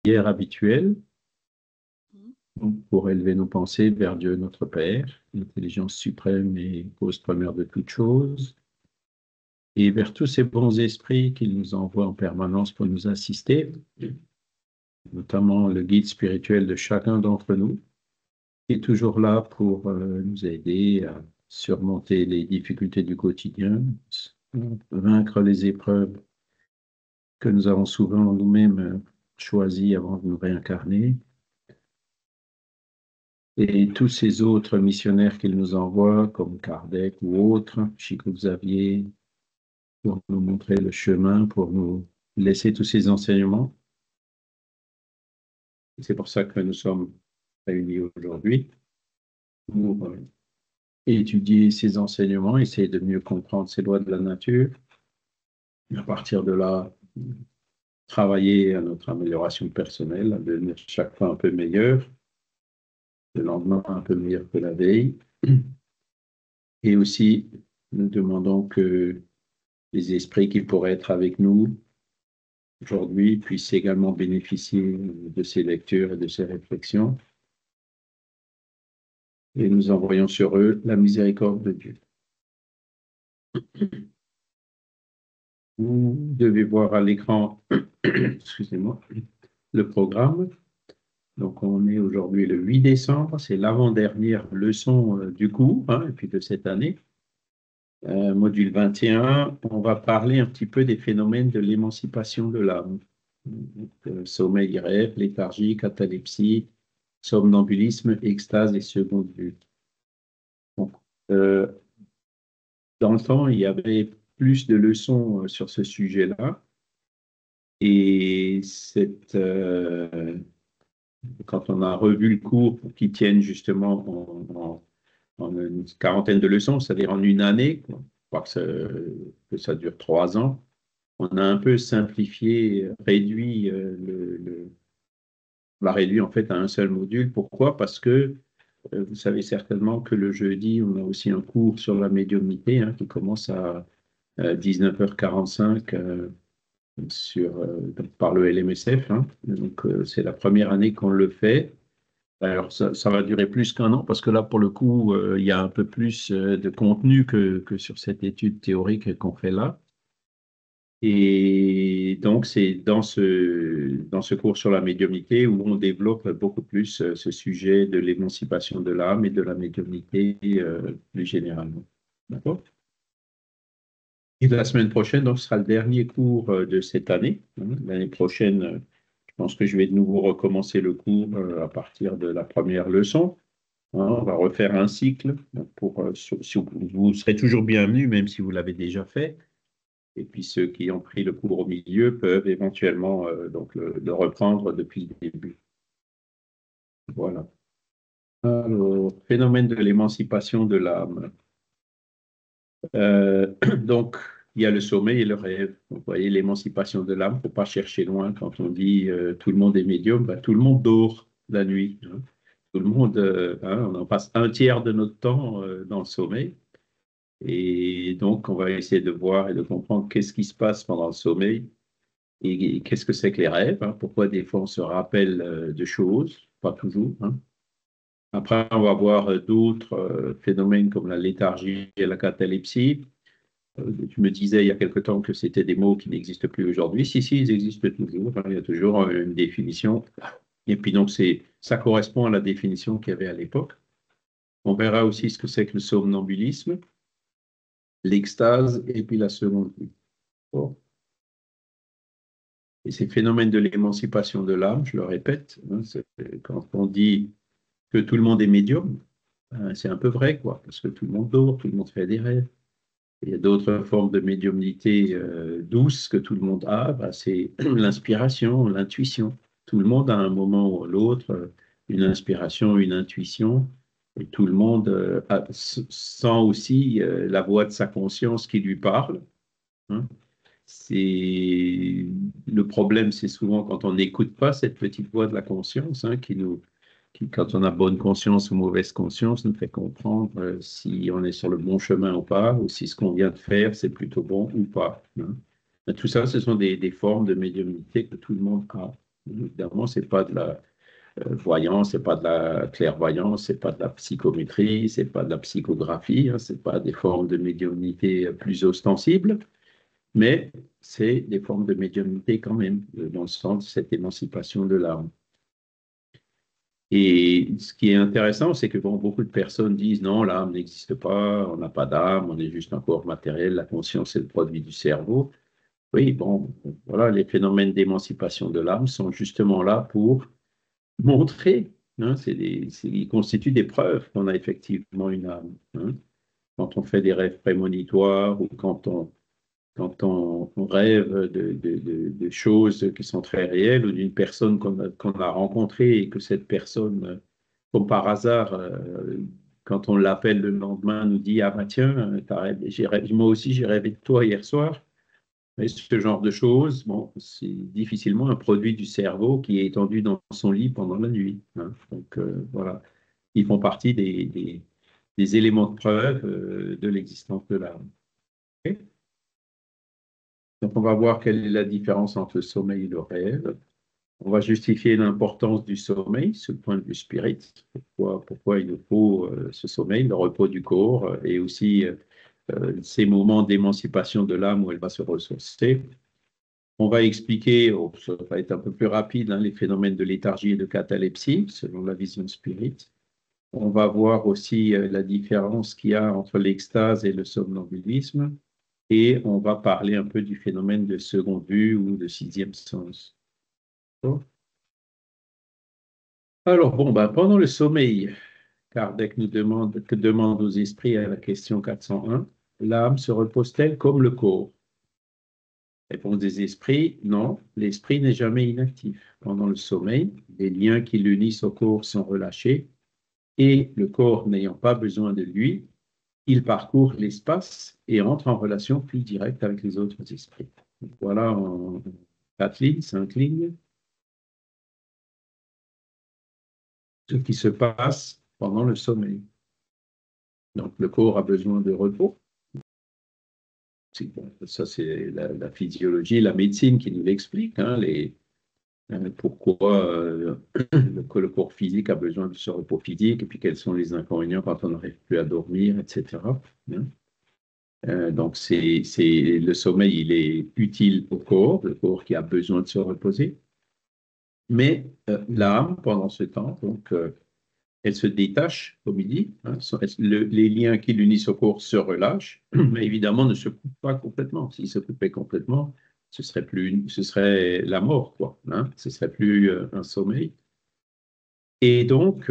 prière habituelle pour élever nos pensées vers Dieu notre Père, l'intelligence suprême et cause première de toutes choses, et vers tous ces bons esprits qu'il nous envoie en permanence pour nous assister, notamment le guide spirituel de chacun d'entre nous, qui est toujours là pour nous aider à surmonter les difficultés du quotidien, vaincre les épreuves que nous avons souvent nous-mêmes choisies avant de nous réincarner. Et tous ces autres missionnaires qu'il nous envoie, comme Kardec ou autres, Chico Xavier, pour nous montrer le chemin, pour nous laisser tous ces enseignements. C'est pour ça que nous sommes réunis aujourd'hui, pour étudier ces enseignements, essayer de mieux comprendre ces lois de la nature, et à partir de là, travailler à notre amélioration personnelle, à devenir chaque fois un peu meilleur, le lendemain un peu meilleur que la veille. Et aussi, nous demandons que les esprits qui pourraient être avec nous aujourd'hui puissent également bénéficier de ces lectures et de ces réflexions. Et nous envoyons sur eux la miséricorde de Dieu. Vous devez voir à l'écran, excusez-moi, le programme. Donc, on est aujourd'hui le 8 décembre, c'est l'avant-dernière leçon du cours, et puis de cette année. Module 21, on va parler un petit peu des phénomènes de l'émancipation de l'âme. Sommeil, rêve, léthargie, catalepsie, somnambulisme, extase et seconde vue. Donc, dans le temps, il y avait plus de leçons sur ce sujet-là. Et quand on a revu le cours pour qu'ils tiennent justement en une quarantaine de leçons, c'est-à-dire en une année, je crois que ça dure 3 ans, on a un peu simplifié, réduit on l'a réduit en fait à un seul module. Pourquoi? Parce que vous savez certainement que le jeudi, on a aussi un cours sur la médiumnité qui commence à 19h45 par le LMSF. Donc, c'est la première année qu'on le fait. Alors, ça va durer plus qu'un an parce que là, pour le coup, il y a un peu plus de contenu que sur cette étude théorique qu'on fait là. Et donc, c'est dans ce cours sur la médiumnité où on développe beaucoup plus ce sujet de l'émancipation de l'âme et de la médiumnité plus généralement. D'accord? Et la semaine prochaine, donc, ce sera le dernier cours de cette année. L'année prochaine, je pense que je vais de nouveau recommencer le cours à partir de la première leçon. On va refaire un cycle. Donc vous serez toujours bienvenus, même si vous l'avez déjà fait. Et puis ceux qui ont pris le cours au milieu peuvent éventuellement donc le reprendre depuis le début. Voilà. Alors, phénomène de l'émancipation de l'âme. Donc, il y a le sommeil et le rêve. Vous voyez, l'émancipation de l'âme, il ne faut pas chercher loin quand on dit tout le monde est médium, ben, tout le monde dort la nuit. Tout le monde, on en passe un tiers de notre temps dans le sommeil. Et donc, on va essayer de voir et de comprendre qu'est-ce qui se passe pendant le sommeil et qu'est-ce que c'est que les rêves. Pourquoi des fois on se rappelle de choses, pas toujours. Après, on va voir d'autres phénomènes comme la léthargie et la catalepsie. Tu me disais il y a quelque temps que c'était des mots qui n'existent plus aujourd'hui. Si, ils existent toujours. Il y a toujours une définition. Et puis donc, ça correspond à la définition qu'il y avait à l'époque. On verra aussi ce que c'est que le somnambulisme, l'extase et puis la seconde vue. Bon. Et ces phénomènes de l'émancipation de l'âme, je le répète, quand on dit que tout le monde est médium, c'est un peu vrai, quoi, parce que tout le monde dort, tout le monde fait des rêves. Il y a d'autres formes de médiumnité douce que tout le monde a, c'est l'inspiration, l'intuition. Tout le monde a à un moment ou à l'autre une inspiration, une intuition, et tout le monde sent aussi la voix de sa conscience qui lui parle. Le problème, c'est souvent quand on n'écoute pas cette petite voix de la conscience qui, quand on a bonne conscience ou mauvaise conscience, nous fait comprendre si on est sur le bon chemin ou pas, ou si ce qu'on vient de faire, c'est plutôt bon ou pas. Mais tout ça, ce sont des formes de médiumnité que tout le monde a. Évidemment, c'est pas de la voyance, c'est pas de la clairvoyance, c'est pas de la psychométrie, c'est pas de la psychographie, hein, c'est pas des formes de médiumnité plus ostensibles, mais c'est des formes de médiumnité quand même, dans le sens de cette émancipation de l'âme. Et ce qui est intéressant, c'est que bon, beaucoup de personnes disent non, l'âme n'existe pas, on n'a pas d'âme, on est juste un corps matériel, la conscience est le produit du cerveau. Oui, bon, voilà, les phénomènes d'émancipation de l'âme sont justement là pour montrer, hein, ils constituent des preuves qu'on a effectivement une âme. Hein. Quand on fait des rêves prémonitoires ou quand on rêve de choses qui sont très réelles ou d'une personne qu'on a rencontrée et que cette personne, comme par hasard, quand on l'appelle le lendemain, nous dit, ah bah tiens, moi aussi j'ai rêvé de toi hier soir. Et ce genre de choses, bon, c'est difficilement un produit du cerveau qui est étendu dans son lit pendant la nuit. Hein. Donc voilà, ils font partie des éléments de preuve de l'existence de l'âme. Ok. Donc on va voir quelle est la différence entre le sommeil et le rêve. On va justifier l'importance du sommeil ce point de vue spirit. Pourquoi il nous faut ce sommeil, le repos du corps et aussi ces moments d'émancipation de l'âme où elle va se ressourcer. On va expliquer, ça va être un peu plus rapide, hein, les phénomènes de léthargie et de catalepsie, selon la vision spirit. On va voir aussi la différence qu'il y a entre l'extase et le somnambulisme. Et on va parler un peu du phénomène de seconde vue ou de sixième sens. Alors, bon, ben, pendant le sommeil, Kardec nous demande aux esprits à la question 401, l'âme se repose-t-elle comme le corps? Réponse des esprits, non, l'esprit n'est jamais inactif. Pendant le sommeil, les liens qui l'unissent au corps sont relâchés et le corps n'ayant pas besoin de lui, il parcourt l'espace et entre en relation plus directe avec les autres esprits. Donc, voilà en 4 lignes, 5 lignes, ce qui se passe pendant le sommeil. Donc le corps a besoin de repos. Bon, ça, c'est la physiologie, la médecine qui nous l'explique, hein, pourquoi le corps physique a besoin de ce repos physique et puis quels sont les inconvénients quand on n'arrive plus à dormir, etc. Hein. Donc, le sommeil, il est utile au corps, le corps qui a besoin de se reposer. Mais l'âme, pendant ce temps, donc, elle se détache, comme il dit, hein, les liens qui l'unissent au corps se relâchent, mais évidemment ne se coupent pas complètement. S'ils se coupaient complètement, ce serait la mort, quoi. Hein, ce serait plus un sommeil. Et donc,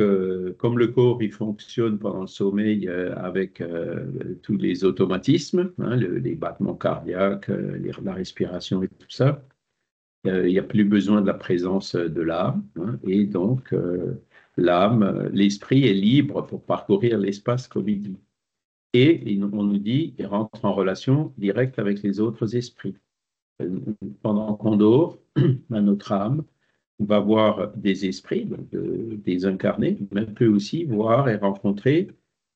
comme le corps, il fonctionne pendant le sommeil avec tous les automatismes, hein, les battements cardiaques, la respiration et tout ça, il n'y a plus besoin de la présence de l'âme. Hein, et donc, l'esprit est libre pour parcourir l'espace comme il dit. Et on nous dit, il rentre en relation directe avec les autres esprits. Pendant qu'on dort, notre âme va voir des esprits, donc des incarnés, mais peut aussi voir et rencontrer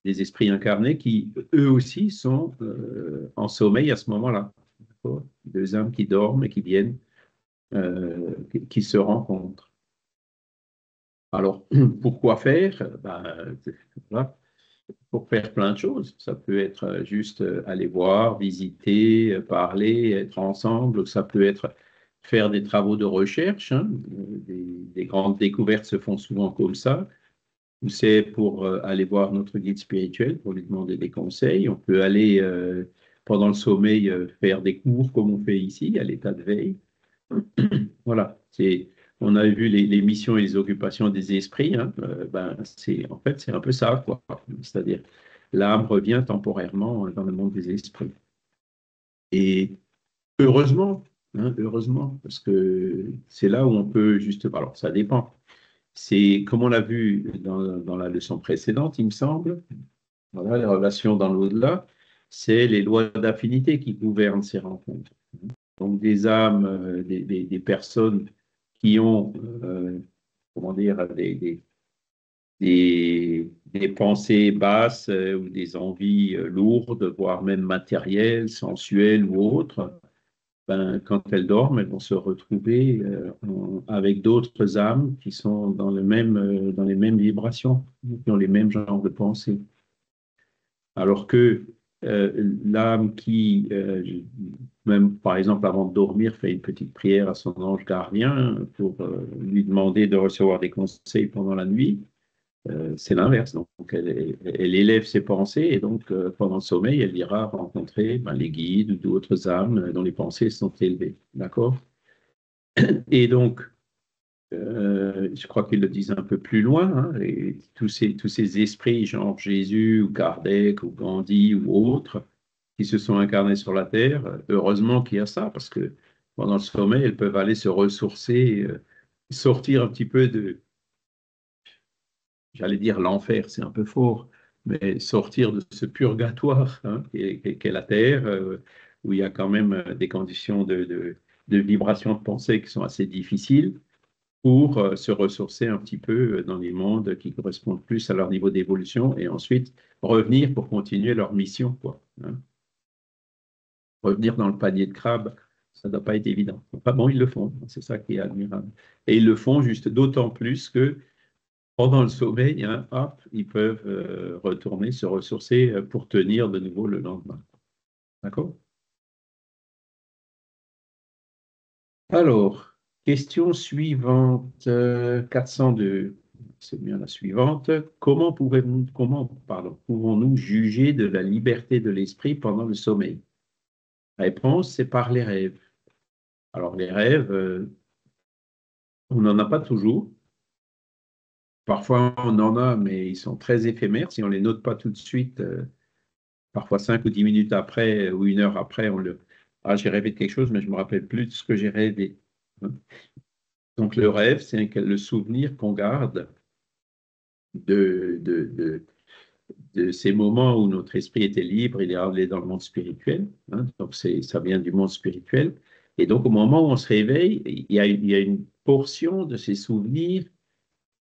des esprits incarnés qui, eux aussi, sont en sommeil à ce moment-là. Deux âmes qui dorment et qui viennent, qui se rencontrent. Alors, pourquoi faire? Ben, voilà, pour faire plein de choses. Ça peut être juste aller voir, visiter, parler, être ensemble. Ça peut être faire des travaux de recherche. Hein. Des grandes découvertes se font souvent comme ça. Ou c'est pour aller voir notre guide spirituel pour lui demander des conseils. On peut aller pendant le sommeil faire des cours comme on fait ici, à l'état de veille. Voilà, on a vu les missions et les occupations des esprits. Hein, en fait, c'est un peu ça, quoi. C'est-à-dire, l'âme revient temporairement dans le monde des esprits. Et heureusement, hein, heureusement, parce que c'est là où on peut justement. Alors, ça dépend. C'est comme on l'a vu dans la leçon précédente, il me semble. Voilà, les relations dans l'au-delà, c'est les lois d'affinité qui gouvernent ces rencontres. Donc, des âmes, des personnes qui ont, comment dire, des pensées basses ou des envies lourdes, voire même matérielles, sensuelles ou autres, ben, quand elles dorment, elles vont se retrouver avec d'autres âmes qui sont dans les mêmes vibrations, qui ont les mêmes genres de pensées. Alors que l'âme qui, même par exemple avant de dormir, fait une petite prière à son ange gardien pour lui demander de recevoir des conseils pendant la nuit, c'est l'inverse. Donc, elle élève ses pensées et donc, pendant le sommeil, elle ira rencontrer ben, les guides ou d'autres âmes dont les pensées sont élevées. D'accord? Et donc, je crois qu'ils le disent un peu plus loin, hein, et tous ces esprits, genre Jésus ou Kardec ou Gandhi ou autres, qui se sont incarnés sur la Terre, heureusement qu'il y a ça, parce que pendant le sommeil, elles peuvent aller se ressourcer, sortir un petit peu de, j'allais dire l'enfer, c'est un peu fort, mais sortir de ce purgatoire hein, qu'est la Terre, où il y a quand même des conditions de vibration de pensée qui sont assez difficiles pour se ressourcer un petit peu dans les mondes qui correspondent plus à leur niveau d'évolution et ensuite revenir pour continuer leur mission, quoi, hein. Revenir dans le panier de crabe, ça ne doit pas être évident. Enfin bon, ils le font, c'est ça qui est admirable. Et ils le font juste d'autant plus que pendant le sommeil, hein, hop, ils peuvent retourner, se ressourcer pour tenir de nouveau le lendemain. D'accord? Alors, question suivante, 402. C'est bien la suivante. Pouvons-nous juger de la liberté de l'esprit pendant le sommeil? Réponse, c'est par les rêves. Alors, les rêves, on n'en a pas toujours. Parfois, on en a, mais ils sont très éphémères. Si on ne les note pas tout de suite, parfois 5 ou 10 minutes après ou 1 heure après, Ah, j'ai rêvé de quelque chose, mais je ne me rappelle plus de ce que j'ai rêvé, hein. Donc, le rêve, c'est le souvenir qu'on garde de, de, de, de ces moments où notre esprit était libre, il est allé dans le monde spirituel, hein. Donc, ça vient du monde spirituel. Et donc, au moment où on se réveille, il y a une portion de ces souvenirs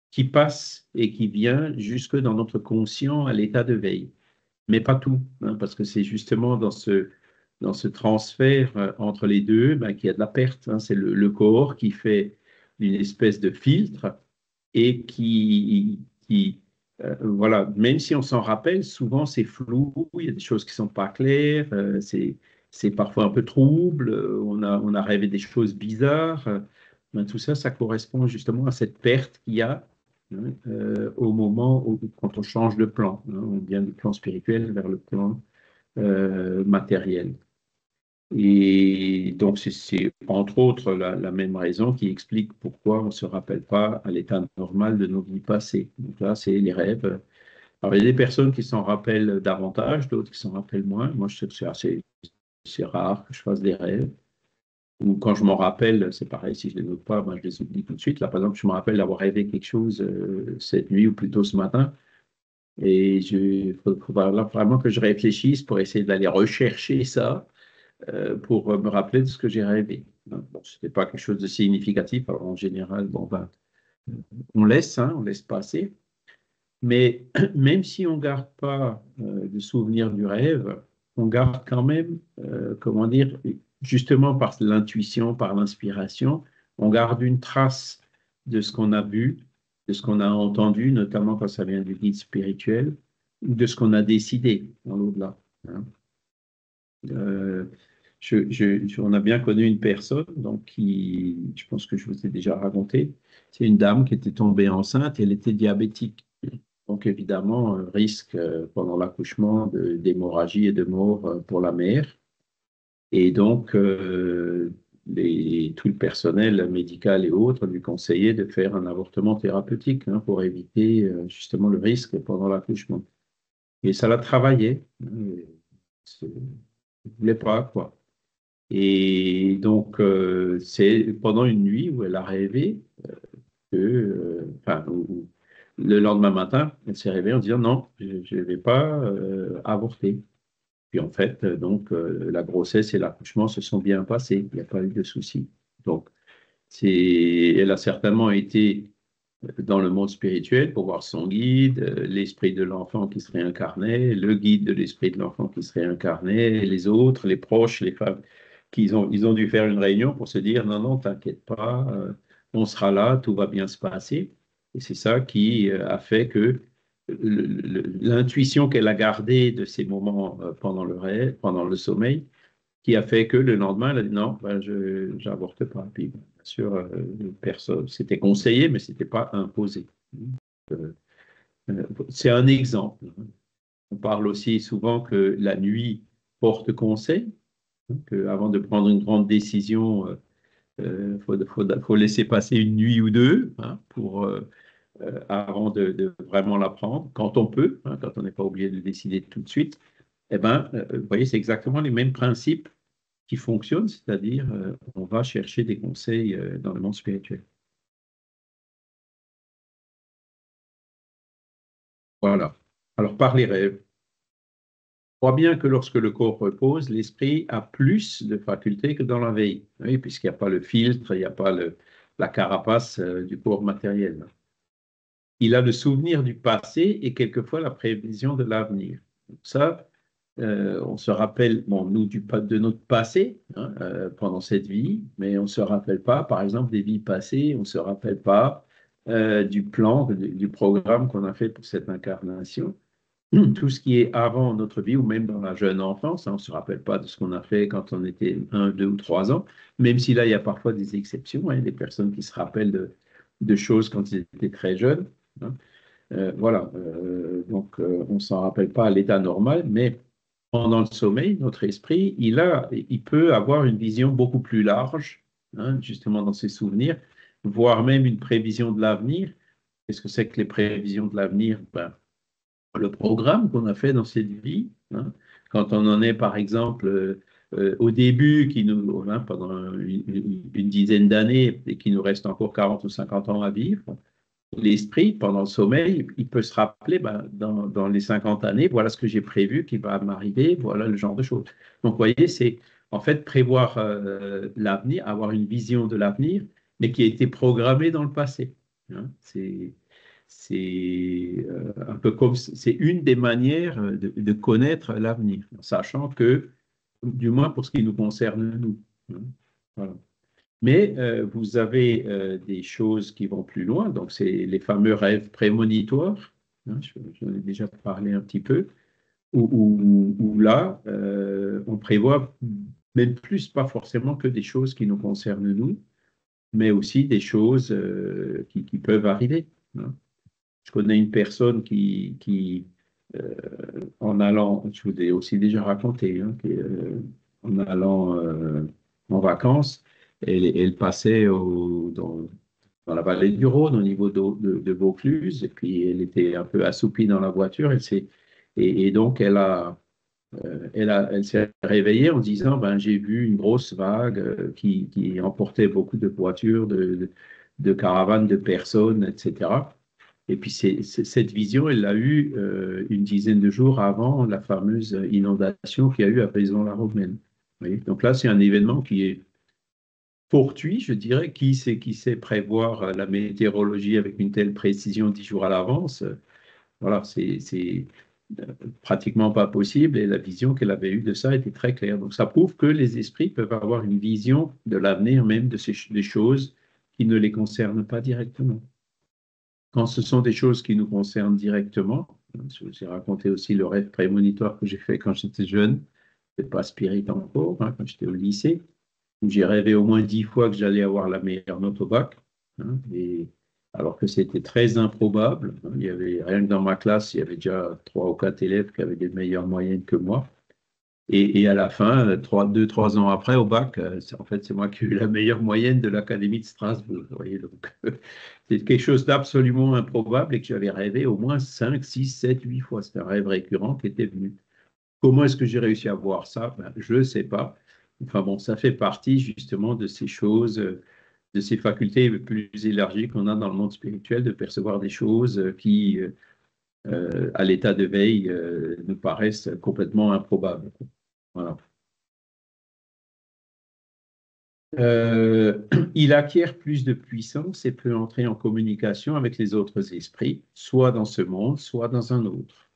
qui passe et qui vient jusque dans notre conscient à l'état de veille. Mais pas tout, hein, parce que c'est justement dans ce transfert entre les deux ben, qu'il y a de la perte, hein. C'est le corps qui fait une espèce de filtre et voilà, même si on s'en rappelle, souvent c'est flou, il y a des choses qui sont pas claires, c'est parfois un peu trouble, on a rêvé des choses bizarres. Ben, tout ça, ça correspond justement à cette perte qu'il y a hein, au moment où, quand on change de plan, hein, on vient du plan spirituel vers le plan matériel. Et donc, c'est entre autres la même raison qui explique pourquoi on ne se rappelle pas à l'état normal de nos vies passées. Donc là, c'est les rêves. Alors, il y a des personnes qui s'en rappellent davantage, d'autres qui s'en rappellent moins. Moi, je sais que c'est rare que je fasse des rêves. Ou quand je m'en rappelle, c'est pareil, si je ne les note pas, ben, je les oublie tout de suite. Là, par exemple, je me rappelle d'avoir rêvé quelque chose cette nuit ou plutôt ce matin. Et il faudra vraiment que je réfléchisse pour essayer d'aller rechercher ça pour me rappeler de ce que j'ai rêvé. Bon, ce n'était pas quelque chose de significatif. Alors, en général, bon, ben, on laisse, hein, on laisse passer. Mais même si on ne garde pas de souvenir du rêve, on garde quand même, comment dire, justement par l'intuition, par l'inspiration, on garde une trace de ce qu'on a vu, de ce qu'on a entendu, notamment quand ça vient du guide spirituel, ou de ce qu'on a décidé dans l'au-delà, hein. Euh, on a bien connu une personne, donc qui, je pense que je vous ai déjà raconté, c'est une dame qui était tombée enceinte et elle était diabétique. Donc évidemment, risque pendant l'accouchement d'hémorragie et de mort pour la mère. Et donc, tout le personnel médical et autres lui conseillaient de faire un avortement thérapeutique hein, pour éviter justement le risque pendant l'accouchement. Et ça l'a travaillé, hein, ne voulait pas, quoi. Et donc, c'est pendant une nuit où elle a rêvé que, enfin, le lendemain matin, elle s'est réveillée en disant non, je ne vais pas avorter. Puis en fait, donc, la grossesse et l'accouchement se sont bien passés, il n'y a pas eu de souci. Donc, elle a certainement été dans le monde spirituel pour voir son guide, l'esprit de l'enfant qui se réincarnait, le guide de l'esprit de l'enfant qui se réincarnait, les autres, les proches, les femmes. ils ont dû faire une réunion pour se dire, non, non, t'inquiète pas, on sera là, tout va bien se passer. Et c'est ça qui a fait que l'intuition qu'elle a gardée de ces moments pendant le rêve, pendant le sommeil, qui a fait que le lendemain, elle a dit non, ben, je n'avorte pas. Puis, bien sûr, personne, c'était conseillé, mais ce n'était pas imposé. C'est un exemple. On parle aussi souvent que la nuit porte conseil, qu'avant de prendre une grande décision, faut laisser passer une nuit ou deux pour, avant de vraiment la prendre, quand on peut, quand on n'est pas obligé de décider tout de suite. Eh ben, vous voyez, c'est exactement les mêmes principes qui fonctionnent, c'est-à-dire on va chercher des conseils dans le monde spirituel. Voilà. Alors, par les rêves, on voit bien que lorsque le corps repose, l'esprit a plus de facultés que dans la veille, oui, puisqu'il n'y a pas le filtre, il n'y a pas la carapace du corps matériel. Il a le souvenir du passé et quelquefois la prévision de l'avenir. Ça, on se rappelle, bon, nous, de notre passé pendant cette vie, mais on ne se rappelle pas, par exemple, des vies passées, on ne se rappelle pas du plan, du programme qu'on a fait pour cette incarnation. Tout ce qui est avant notre vie ou même dans la jeune enfance, on ne se rappelle pas de ce qu'on a fait quand on était 1, 2 ou 3 ans, même si là, il y a parfois des exceptions, des personnes qui se rappellent de choses quand ils étaient très jeunes. hein. Voilà, donc on ne s'en rappelle pas à l'état normal, mais pendant le sommeil, notre esprit, il peut avoir une vision beaucoup plus large, justement dans ses souvenirs, voire même une prévision de l'avenir. Qu'est-ce que c'est que les prévisions de l'avenir? Ben, le programme qu'on a fait dans cette vie, quand on en est par exemple au début, pendant une dizaine d'années et qu'il nous reste encore 40 ou 50 ans à vivre, l'esprit, pendant le sommeil, il peut se rappeler, ben, dans les 50 années, voilà ce que j'ai prévu qui va m'arriver, voilà le genre de choses. Donc, vous voyez, c'est en fait prévoir l'avenir, avoir une vision de l'avenir, mais qui a été programmée dans le passé. Un peu comme, c'est une des manières de connaître l'avenir, sachant que, du moins pour ce qui nous concerne, nous. Voilà. Mais vous avez des choses qui vont plus loin, donc c'est les fameux rêves prémonitoires, j'en ai déjà parlé un petit peu, où là, on prévoit même plus, pas forcément que des choses qui nous concernent nous, mais aussi des choses qui peuvent arriver. Je connais une personne euh, en allant, je vous l'ai aussi déjà raconté, en allant en vacances, elle passait dans la vallée du Rhône, au niveau de Vaucluse, et puis elle était un peu assoupie dans la voiture, et donc elle s'est réveillée en disant, ben, j'ai vu une grosse vague qui emportait beaucoup de voitures, de caravanes, de personnes, etc. Et puis cette vision, elle l'a eue une dizaine de jours avant la fameuse inondation qu'il y a eu à Vaison-la-Romaine. Vous voyez. Donc là, c'est un événement qui est fortuit, je dirais. Qui sait prévoir la météorologie avec une telle précision 10 jours à l'avance? Voilà, c'est pratiquement pas possible. Et la vision qu'elle avait eue de ça était très claire. Donc ça prouve que les esprits peuvent avoir une vision de l'avenir, même des choses qui ne les concernent pas directement. Quand ce sont des choses qui nous concernent directement, j'ai raconté aussi le rêve prémonitoire que j'ai fait quand j'étais jeune, je n'étais pas spirit encore, quand j'étais au lycée, où j'ai rêvé au moins 10 fois que j'allais avoir la meilleure note au bac, et alors que c'était très improbable. Il y avait, rien que dans ma classe, il y avait déjà 3 ou 4 élèves qui avaient des meilleures moyennes que moi. Et à la fin, 2, 3 ans après, au bac, en fait, c'est moi qui ai eu la meilleure moyenne de l'Académie de Strasbourg. Vous voyez, donc, c'est quelque chose d'absolument improbable et que j'avais rêvé au moins 5, 6, 7, 8 fois. C'était un rêve récurrent qui était venu. Comment est-ce que j'ai réussi à voir ça? Ben, je ne sais pas. Enfin bon, ça fait partie justement de ces choses, de ces facultés plus élargies qu'on a dans le monde spirituel, de percevoir des choses qui, à l'état de veille, nous paraissent complètement improbables. Voilà. Il acquiert plus de puissance et peut entrer en communication avec les autres esprits, soit dans ce monde, soit dans un autre.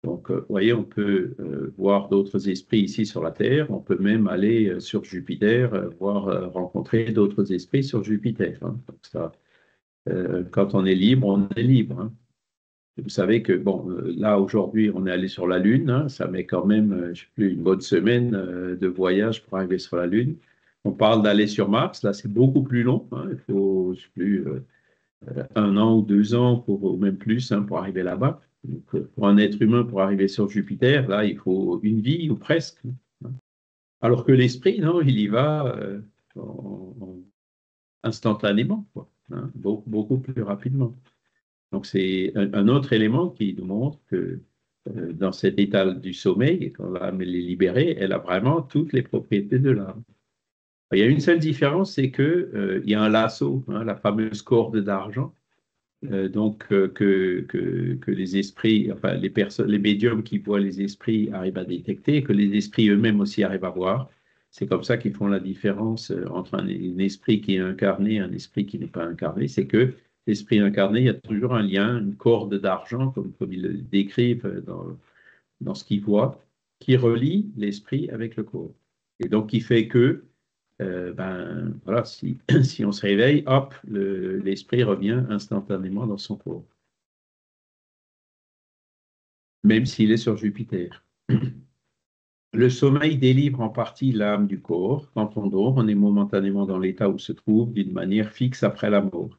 Donc, vous voyez, on peut voir d'autres esprits ici sur la Terre, on peut même aller sur Jupiter, voir rencontrer d'autres esprits sur Jupiter, hein. Donc ça, quand on est libre, on est libre, hein. Vous savez que, bon, là, aujourd'hui, on est allé sur la Lune, hein. Ça met quand même, je sais plus, une bonne semaine de voyage pour arriver sur la Lune. On parle d'aller sur Mars, là, c'est beaucoup plus long, hein. Il faut, je sais plus, 1 an ou 2 ans, ou même plus, hein, pour arriver là-bas. Donc, pour un être humain, pour arriver sur Jupiter, là, il faut une vie ou presque, hein. Alors que l'esprit, non, il y va instantanément, quoi, hein, beaucoup, beaucoup plus rapidement. Donc, c'est un autre élément qui nous montre que dans cet état du sommeil, quand l'âme est libérée, elle a vraiment toutes les propriétés de l'âme. Il y a une seule différence, c'est que il y a un lasso, hein, la fameuse corde d'argent, que les esprits, enfin les personnes, les médiums qui voient les esprits arrivent à détecter, que les esprits eux-mêmes aussi arrivent à voir. C'est comme ça qu'ils font la différence entre un esprit qui est incarné et un esprit qui n'est pas incarné. C'est que l'esprit incarné, il y a toujours un lien, une corde d'argent, comme ils le décrivent dans ce qu'ils voient, qui relie l'esprit avec le corps. Et donc, qui fait que ben, voilà, si on se réveille, hop, l'esprit revient instantanément dans son corps, même s'il est sur Jupiter. Le sommeil délivre en partie l'âme du corps. Quand on dort, on est momentanément dans l'état où se trouve d'une manière fixe après la mort.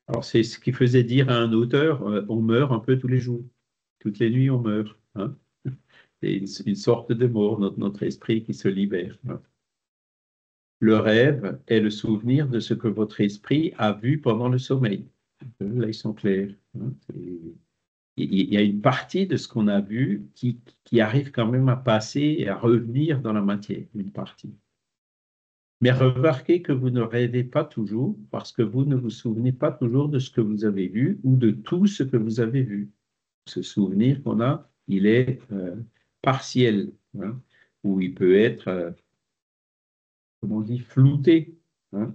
Alors, c'est ce qui faisait dire à un auteur, on meurt un peu tous les jours. Toutes les nuits, on meurt, hein. C'est une sorte de mort, notre esprit qui se libère, hein. Le rêve est le souvenir de ce que votre esprit a vu pendant le sommeil. Là, ils sont clairs, hein. Il y a une partie de ce qu'on a vu qui arrive quand même à passer et à revenir dans la matière, une partie. Mais remarquez que vous ne rêvez pas toujours parce que vous ne vous souvenez pas toujours de ce que vous avez vu ou de tout ce que vous avez vu. Ce souvenir qu'on a, il est partiel, hein, ou il peut être, comment on dit, flouté, hein.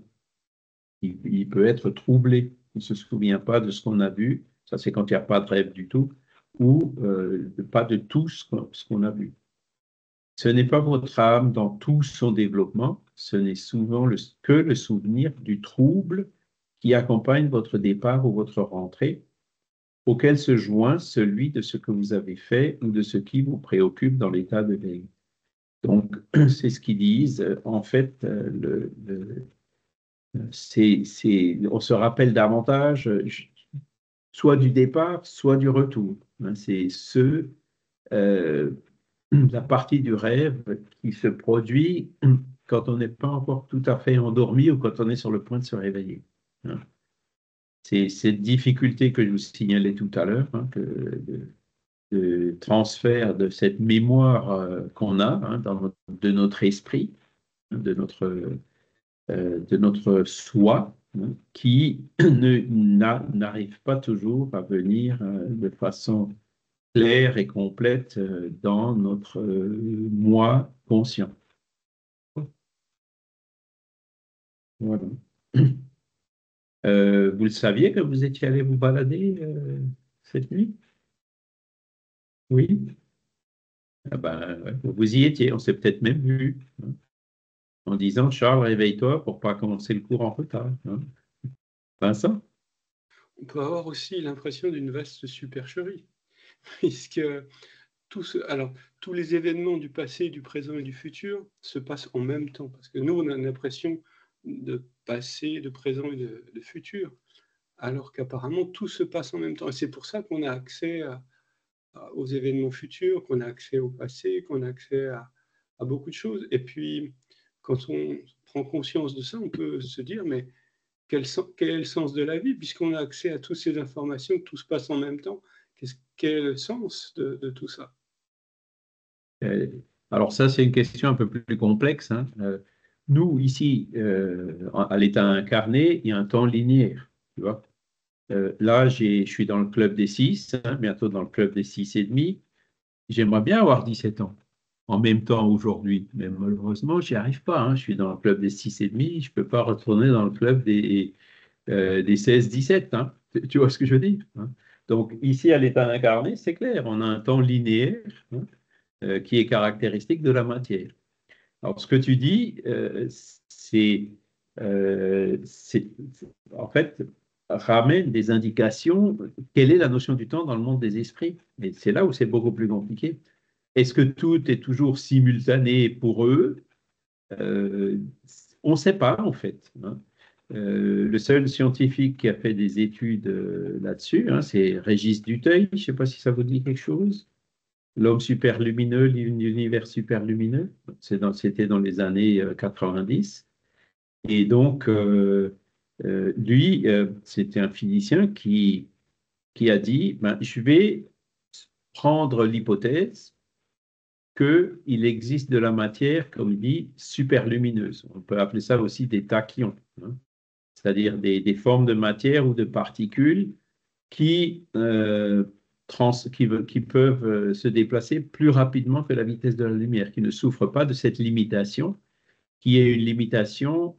Il peut être troublé. Il ne se souvient pas de ce qu'on a vu. Ça, c'est quand il n'y a pas de rêve du tout, ou pas de tout ce qu'on a vu. Ce n'est pas votre âme dans tout son développement, ce n'est souvent que le souvenir du trouble qui accompagne votre départ ou votre rentrée, auquel se joint celui de ce que vous avez fait ou de ce qui vous préoccupe dans l'état de veille. Donc, c'est ce qu'ils disent. En fait, on se rappelle davantage soit du départ, soit du retour, hein. C'est euh, la partie du rêve qui se produit quand on n'est pas encore tout à fait endormi ou quand on est sur le point de se réveiller, hein. C'est cette difficulté que je vous signalais tout à l'heure, hein, de transfert de cette mémoire qu'on a, hein, de notre esprit, hein, de notre soi, hein, qui n'arrive pas toujours à venir de façon claire et complète dans notre moi conscient. Voilà. Vous le saviez que vous étiez allé vous balader cette nuit? Oui. Ah ben, ouais, vous y étiez, on s'est peut-être même vu, hein, en disant Charles, réveille-toi pour pas commencer le cours en retard, hein. Vincent? On peut avoir aussi l'impression d'une vaste supercherie, puisque alors, tous les événements du passé, du présent et du futur se passent en même temps, parce que nous, on a l'impression de passé, de présent et de futur, alors qu'apparemment, tout se passe en même temps. Et c'est pour ça qu'on a accès aux événements futurs, qu'on a accès au passé, qu'on a accès à beaucoup de choses. Et puis, quand on prend conscience de ça, on peut se dire, mais quel est le sens de la vie, puisqu'on a accès à toutes ces informations, que tout se passe en même temps? Quel est le sens de tout ça? Euh, alors ça, c'est une question un peu plus complexe, hein. Nous, ici, à l'état incarné, il y a un temps linéaire, tu vois. Là, je suis dans le club des 6, hein, bientôt dans le club des 6 et demi. J'aimerais bien avoir 17 ans en même temps aujourd'hui, mais malheureusement, j'y arrive pas, hein. Je suis dans le club des 6 et demi, je peux pas retourner dans le club des 16-17, hein. Tu vois ce que je veux dire, hein? Donc ici, à l'état incarné, c'est clair, on a un temps linéaire, hein, qui est caractéristique de la matière. Alors, ce que tu dis, c'est, en fait, ramène des indications. Quelle est la notion du temps dans le monde des esprits? Et c'est là où c'est beaucoup plus compliqué. Est-ce que tout est toujours simultané pour eux? Euh, on ne sait pas, en fait, hein. Le seul scientifique qui a fait des études là-dessus, hein, c'est Régis Duteuil. Je ne sais pas si ça vous dit quelque chose. L'homme superlumineux, l'univers superlumineux. C'était dans les années 90. Et donc, lui, c'était un physicien qui a dit, ben, je vais prendre l'hypothèse qu'il existe de la matière, comme il dit, superlumineuse. On peut appeler ça aussi des tachyons, hein, c'est-à-dire des formes de matière ou de particules qui, qui peuvent se déplacer plus rapidement que la vitesse de la lumière, qui ne souffrent pas de cette limitation, qui est une limitation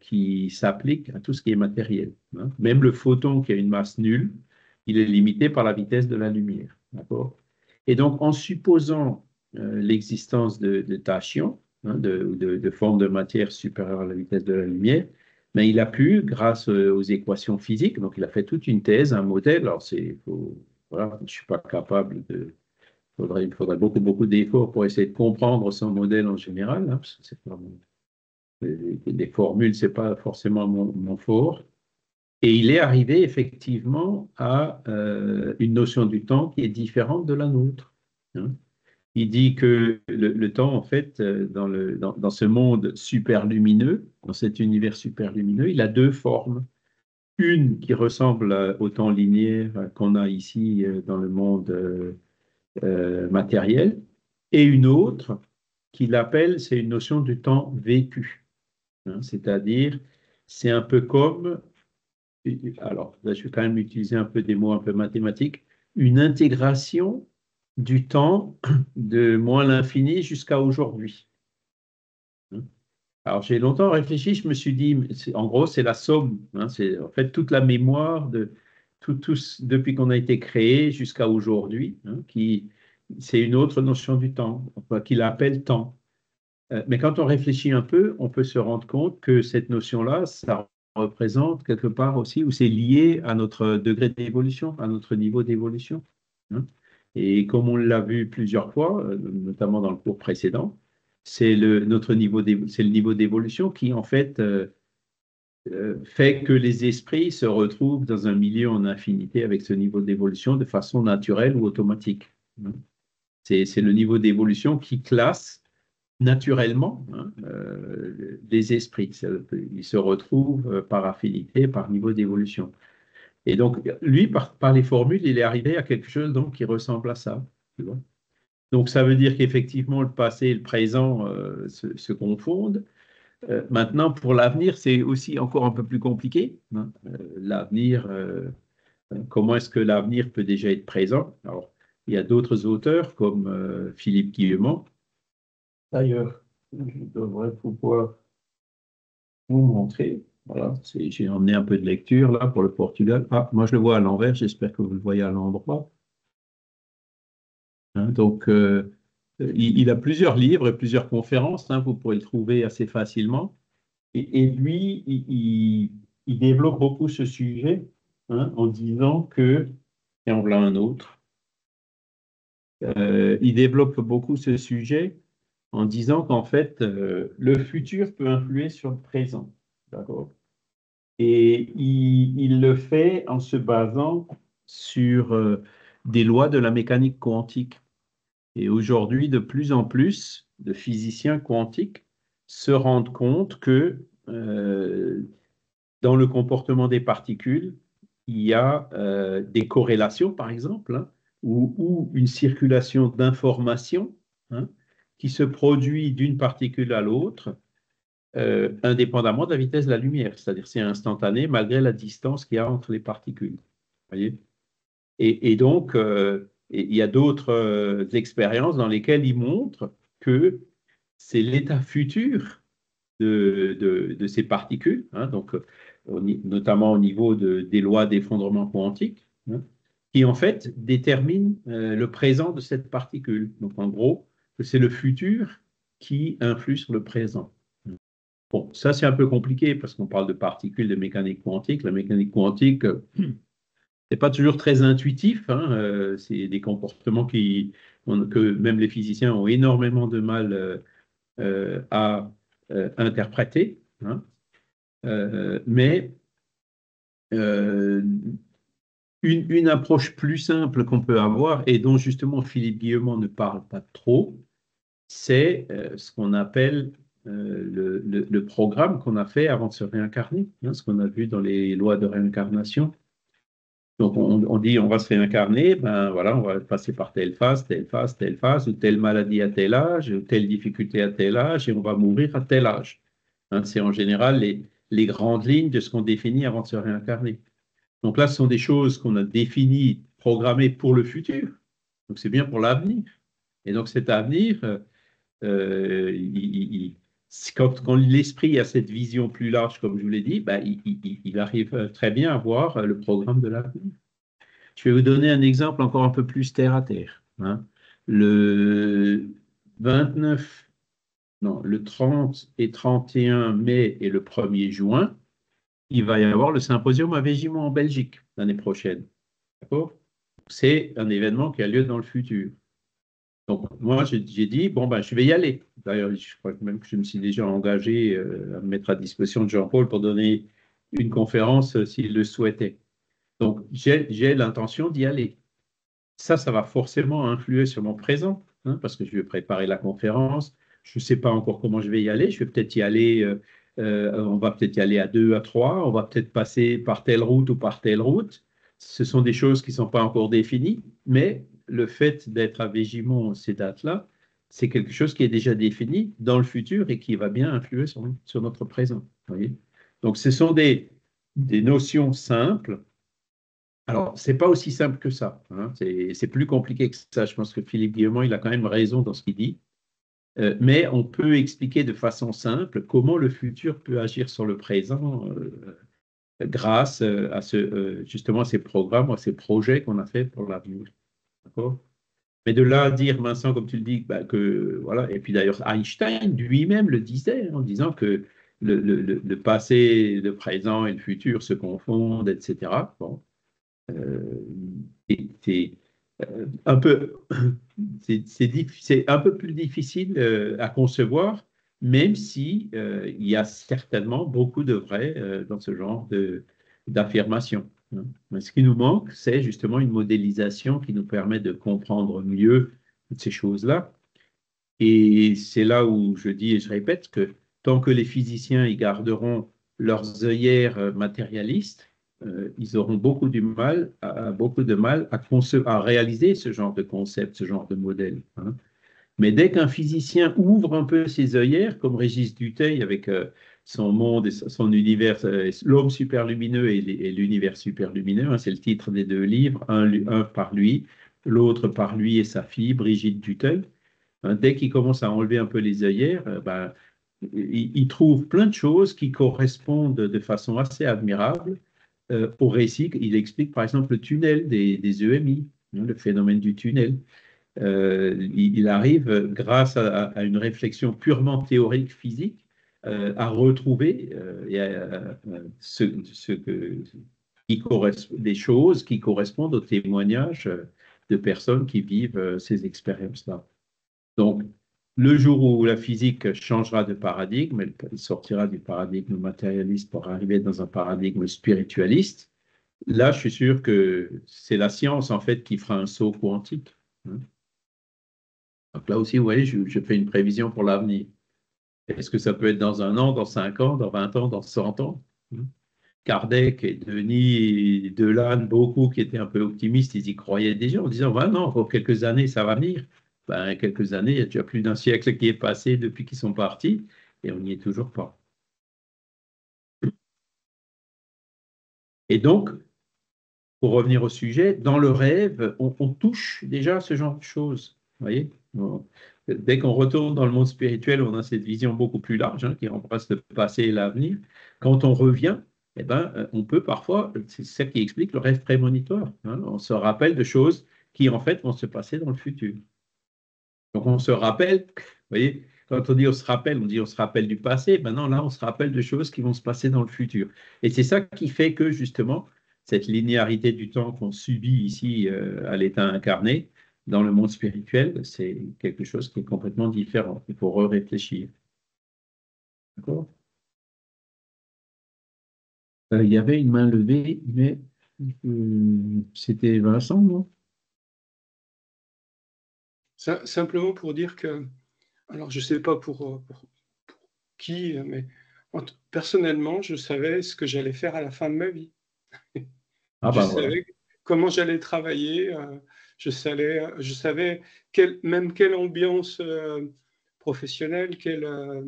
qui s'applique à tout ce qui est matériel, hein. Même le photon qui a une masse nulle, il est limité par la vitesse de la lumière. D'accord? Et donc, en supposant l'existence de tachyons, hein, de formes de matière supérieures à la vitesse de la lumière, mais il a pu, grâce aux équations physiques, donc il a fait toute une thèse, un modèle. Alors, voilà, je ne suis pas capable de. Il faudrait beaucoup, beaucoup d'efforts pour essayer de comprendre son modèle en général, hein, parce que c'est pas des formules, ce n'est pas forcément mon fort. Et il est arrivé effectivement à une notion du temps qui est différente de la nôtre, hein. Il dit que le temps, en fait, dans ce monde super lumineux, dans cet univers super lumineux, il a deux formes. Une qui ressemble au temps linéaire qu'on a ici dans le monde matériel, et une autre qu'il appelle, c'est une notion du temps vécu, hein. C'est-à-dire, c'est un peu comme, alors là, je vais quand même utiliser un peu des mots un peu mathématiques, une intégration du temps de moins l'infini jusqu'à aujourd'hui, hein. Alors j'ai longtemps réfléchi, je me suis dit, en gros, c'est la somme, hein, c'est en fait toute la mémoire de depuis qu'on a été créé jusqu'à aujourd'hui, hein, c'est une autre notion du temps, enfin, qu'il appelle temps. Mais quand on réfléchit un peu, on peut se rendre compte que cette notion-là, ça représente quelque part aussi, ou c'est lié à notre degré d'évolution, à notre niveau d'évolution, hein. Et comme on l'a vu plusieurs fois, notamment dans le cours précédent, c'est le niveau d'évolution qui, en fait, fait que les esprits se retrouvent dans un milieu en infinité avec ce niveau d'évolution de façon naturelle ou automatique, hein. C'est le niveau d'évolution qui classe naturellement, hein, les esprits. Ils se retrouvent par affinité, par niveau d'évolution. Et donc, lui, par les formules, il est arrivé à quelque chose donc, qui ressemble à ça, tu vois. Donc, ça veut dire qu'effectivement, le passé et le présent se confondent. Maintenant, pour l'avenir, c'est aussi encore un peu plus compliqué, hein. L'avenir, comment est-ce que l'avenir peut déjà être présent? Alors, il y a d'autres auteurs comme Philippe Guillemont. D'ailleurs, je devrais pouvoir vous montrer. Voilà, j'ai emmené un peu de lecture là pour le Portugal. Ah, moi je le vois à l'envers, j'espère que vous le voyez à l'endroit, hein. Donc, il a plusieurs livres et plusieurs conférences, hein, vous pourrez le trouver assez facilement. Et lui, il développe beaucoup ce sujet, hein, en disant que, et on l'a un autre, il développe beaucoup ce sujet en disant qu'en fait, le futur peut influer sur le présent. D'accord? Et il le fait en se basant sur des lois de la mécanique quantique. Et aujourd'hui, de plus en plus de physiciens quantiques se rendent compte que dans le comportement des particules, il y a des corrélations, par exemple, hein, ou une circulation d'informations, hein, qui se produit d'une particule à l'autre, indépendamment de la vitesse de la lumière. C'est-à-dire c'est instantané malgré la distance qu'il y a entre les particules. Voyez. Et donc, il y a d'autres expériences dans lesquelles ils montrent que c'est l'état futur de ces particules, hein, donc, notamment au niveau des lois d'effondrement quantique, hein. qui en fait détermine le présent de cette particule. Donc en gros, c'est le futur qui influe sur le présent. Bon, ça c'est un peu compliqué parce qu'on parle de particules de mécanique quantique. La mécanique quantique, c'est pas toujours très intuitif, hein, c'est des comportements que même les physiciens ont énormément de mal à interpréter. Hein. Mais une approche plus simple qu'on peut avoir et dont justement Philippe Guillemot ne parle pas trop, c'est ce qu'on appelle le programme qu'on a fait avant de se réincarner, hein, ce qu'on a vu dans les lois de réincarnation. Donc on dit on va se réincarner, ben voilà, on va passer par telle phase, telle phase, telle phase, ou telle maladie à tel âge, ou telle difficulté à tel âge, et on va mourir à tel âge. Hein, c'est en général les grandes lignes de ce qu'on définit avant de se réincarner. Donc là, ce sont des choses qu'on a définies, programmées pour le futur. Donc c'est bien pour l'avenir. Et donc cet avenir, quand l'esprit a cette vision plus large, comme je vous l'ai dit, ben, il arrive très bien à voir le programme de l'avenir. Je vais vous donner un exemple encore un peu plus terre à terre. Hein. Le 29, non, le 30 et 31 mai et le 1er juin, il va y avoir le symposium à Végimont en Belgique l'année prochaine. D'accord? C'est un événement qui a lieu dans le futur. Donc, moi, j'ai dit, bon, ben, je vais y aller. D'ailleurs, je crois même que je me suis déjà engagé à me mettre à disposition de Jean-Paul pour donner une conférence s'il le souhaitait. Donc, j'ai l'intention d'y aller. Ça va forcément influer sur mon présent, hein, parce que je vais préparer la conférence. Je ne sais pas encore comment je vais y aller. Je vais peut-être y aller, on va peut-être y aller à 2, à 3. On va peut-être passer par telle route ou par telle route. Ce sont des choses qui ne sont pas encore définies, mais le fait d'être à Végimont ces dates-là, c'est quelque chose qui est déjà défini dans le futur et qui va bien influer sur notre présent. Voyez. Donc, ce sont des notions simples. Alors, ce n'est pas aussi simple que ça. Hein. C'est plus compliqué que ça. Je pense que Philippe Guillemot, il a quand même raison dans ce qu'il dit. Mais on peut expliquer de façon simple comment le futur peut agir sur le présent grâce justement à ces programmes, à ces projets qu'on a fait pour l'avenir. D'accord? Mais de là à dire, Vincent, comme tu le dis, bah, que voilà, et puis d'ailleurs Einstein lui-même le disait en disant que le passé, le présent et le futur se confondent, etc. Bon, c'est un peu, c'est un peu plus difficile à concevoir, même si il y a certainement beaucoup de vrai dans ce genre d'affirmation. Hein. Mais ce qui nous manque, c'est justement une modélisation qui nous permet de comprendre mieux toutes ces choses-là. Et c'est là où je dis et je répète que tant que les physiciens y garderont leurs œillères matérialistes, ils auront beaucoup de mal à réaliser ce genre de concept, ce genre de modèle. Hein. Mais dès qu'un physicien ouvre un peu ses œillères, comme Régis Dutheil avec son monde et son univers, l'homme superlumineux et l'univers superlumineux, hein, c'est le titre des deux livres, un par lui, l'autre par lui et sa fille, Brigitte Dutheil. Hein, dès qu'il commence à enlever un peu les œillères, ben, il trouve plein de choses qui correspondent de façon assez admirable au récit. Il explique par exemple le tunnel des EMI, hein, le phénomène du tunnel. Il arrive, grâce à une réflexion purement théorique physique, à retrouver des choses qui correspondent aux témoignages de personnes qui vivent ces expériences-là. Donc, le jour où la physique changera de paradigme, elle sortira du paradigme matérialiste pour arriver dans un paradigme spiritualiste, là, je suis sûr que c'est la science, en fait, qui fera un saut quantique. Hein. Donc là aussi, vous voyez, je fais une prévision pour l'avenir. Est-ce que ça peut être dans 1 an, dans 5 ans, dans 20 ans, dans 100 ans? Hein. Kardec et Denis et Delanne, beaucoup qui étaient un peu optimistes, ils y croyaient déjà en disant, bah non, pour quelques années, ça va venir. Ben, quelques années, il y a déjà plus d'un siècle qui est passé depuis qu'ils sont partis et on n'y est toujours pas. Et donc, pour revenir au sujet, dans le rêve, on touche déjà à ce genre de choses. Vous voyez? Dès qu'on retourne dans le monde spirituel, on a cette vision beaucoup plus large hein, qui embrasse le passé et l'avenir. Quand on revient, eh ben, on peut parfois, c'est ça qui explique le rêve prémonitoire, hein. On se rappelle de choses qui, en fait, vont se passer dans le futur. Donc, on se rappelle, vous voyez, quand on dit on se rappelle, on dit on se rappelle du passé. Maintenant, là, on se rappelle de choses qui vont se passer dans le futur. Et c'est ça qui fait que, justement, cette linéarité du temps qu'on subit ici à l'état incarné, dans le monde spirituel, c'est quelque chose qui est complètement différent. Il faut réfléchir. D'accord? Il y avait une main levée, mais c'était Vincent, non? Simplement pour dire que, alors je ne sais pas pour qui, mais personnellement, je savais ce que j'allais faire à la fin de ma vie. Ah Je ben voilà. savais comment j'allais travailler, je savais même quelle ambiance professionnelle, euh,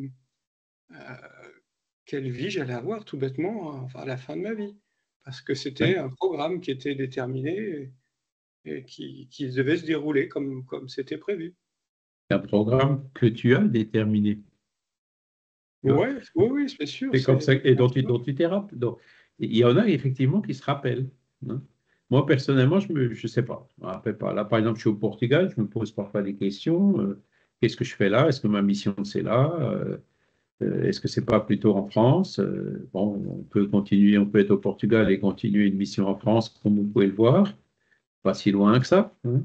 quelle vie j'allais avoir tout bêtement enfin, à la fin de ma vie. Parce que c'était Ouais. un programme qui était déterminé et qui devait se dérouler comme c'était prévu. Un programme que tu as déterminé. Tu vois. Ouais, oui, oui, c'est sûr. C'est comme C'est ça, et dont tu t'es rappelé. Donc, il y en a effectivement qui se rappellent, hein. Moi, personnellement, je sais pas. Je me rappelle pas. Là, par exemple, je suis au Portugal, je me pose parfois des questions. Qu'est-ce que je fais là? Est-ce que ma mission, c'est là? Est-ce que c'est pas plutôt en France? Bon, on peut continuer, on peut être au Portugal et continuer une mission en France, comme vous pouvez le voir, pas si loin que ça, hein.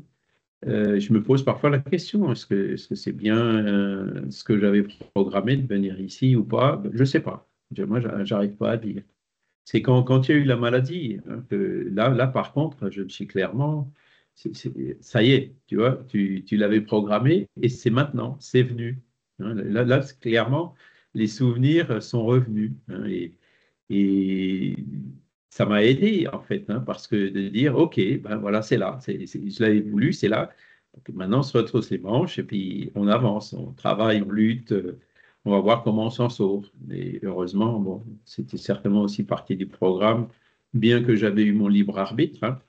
Je me pose parfois la question, est-ce que c'est bien ce que j'avais programmé de venir ici ou pas? Je ne sais pas. Moi, j'arrive pas à dire. C'est quand il y a eu la maladie, hein, que là, par contre, je me suis clairement, ça y est, tu vois, tu l'avais programmé et c'est maintenant, c'est venu, hein. Là, clairement, les souvenirs sont revenus, hein, et ça m'a aidé, en fait, hein, parce que de dire, OK, ben voilà, c'est là, je l'avais voulu, c'est là. Donc maintenant, on se retrousse les manches et puis on avance, on travaille, on lutte, on va voir comment on s'en sort. Et heureusement, bon, c'était certainement aussi partie du programme, bien que j'avais eu mon libre arbitre, hein,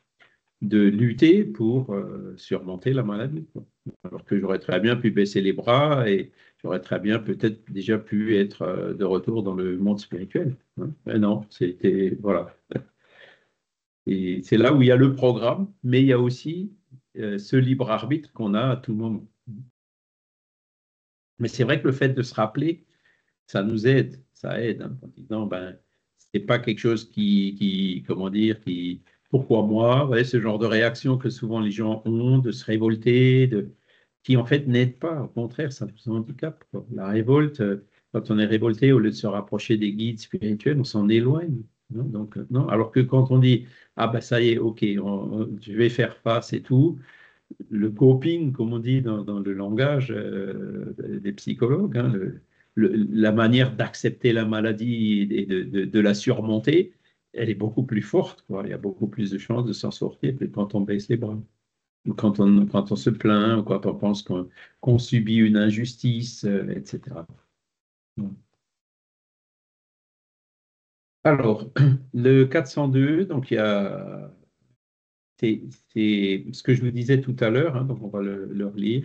de lutter pour surmonter la maladie, quoi. Alors que j'aurais très bien pu baisser les bras et j'aurais très bien peut-être déjà pu être de retour dans le monde spirituel, hein. Mais non, c'était, voilà. Et c'est là où il y a le programme, mais il y a aussi ce libre arbitre qu'on a à tout moment. Mais c'est vrai que le fait de se rappeler, ça nous aide, ça aide, hein, en disant, ben, c'est pas quelque chose comment dire, pourquoi moi, ouais, ce genre de réaction que souvent les gens ont, de se révolter, qui en fait n'aide pas, au contraire, ça nous handicape, quoi. La révolte, quand on est révolté, au lieu de se rapprocher des guides spirituels, on s'en éloigne, hein. Donc, non, alors que quand on dit, ah ben ça y est, ok, je vais faire face et tout, le coping, comme on dit dans le langage des psychologues, hein, la manière d'accepter la maladie et de la surmonter, elle est beaucoup plus forte, quoi. Il y a beaucoup plus de chances de s'en sortir que quand on baisse les bras, ou quand on se plaint, ou quand on pense qu'on subit une injustice, etc. Alors, le 402, donc il y a, c'est ce que je vous disais tout à l'heure, hein, donc on va le relire.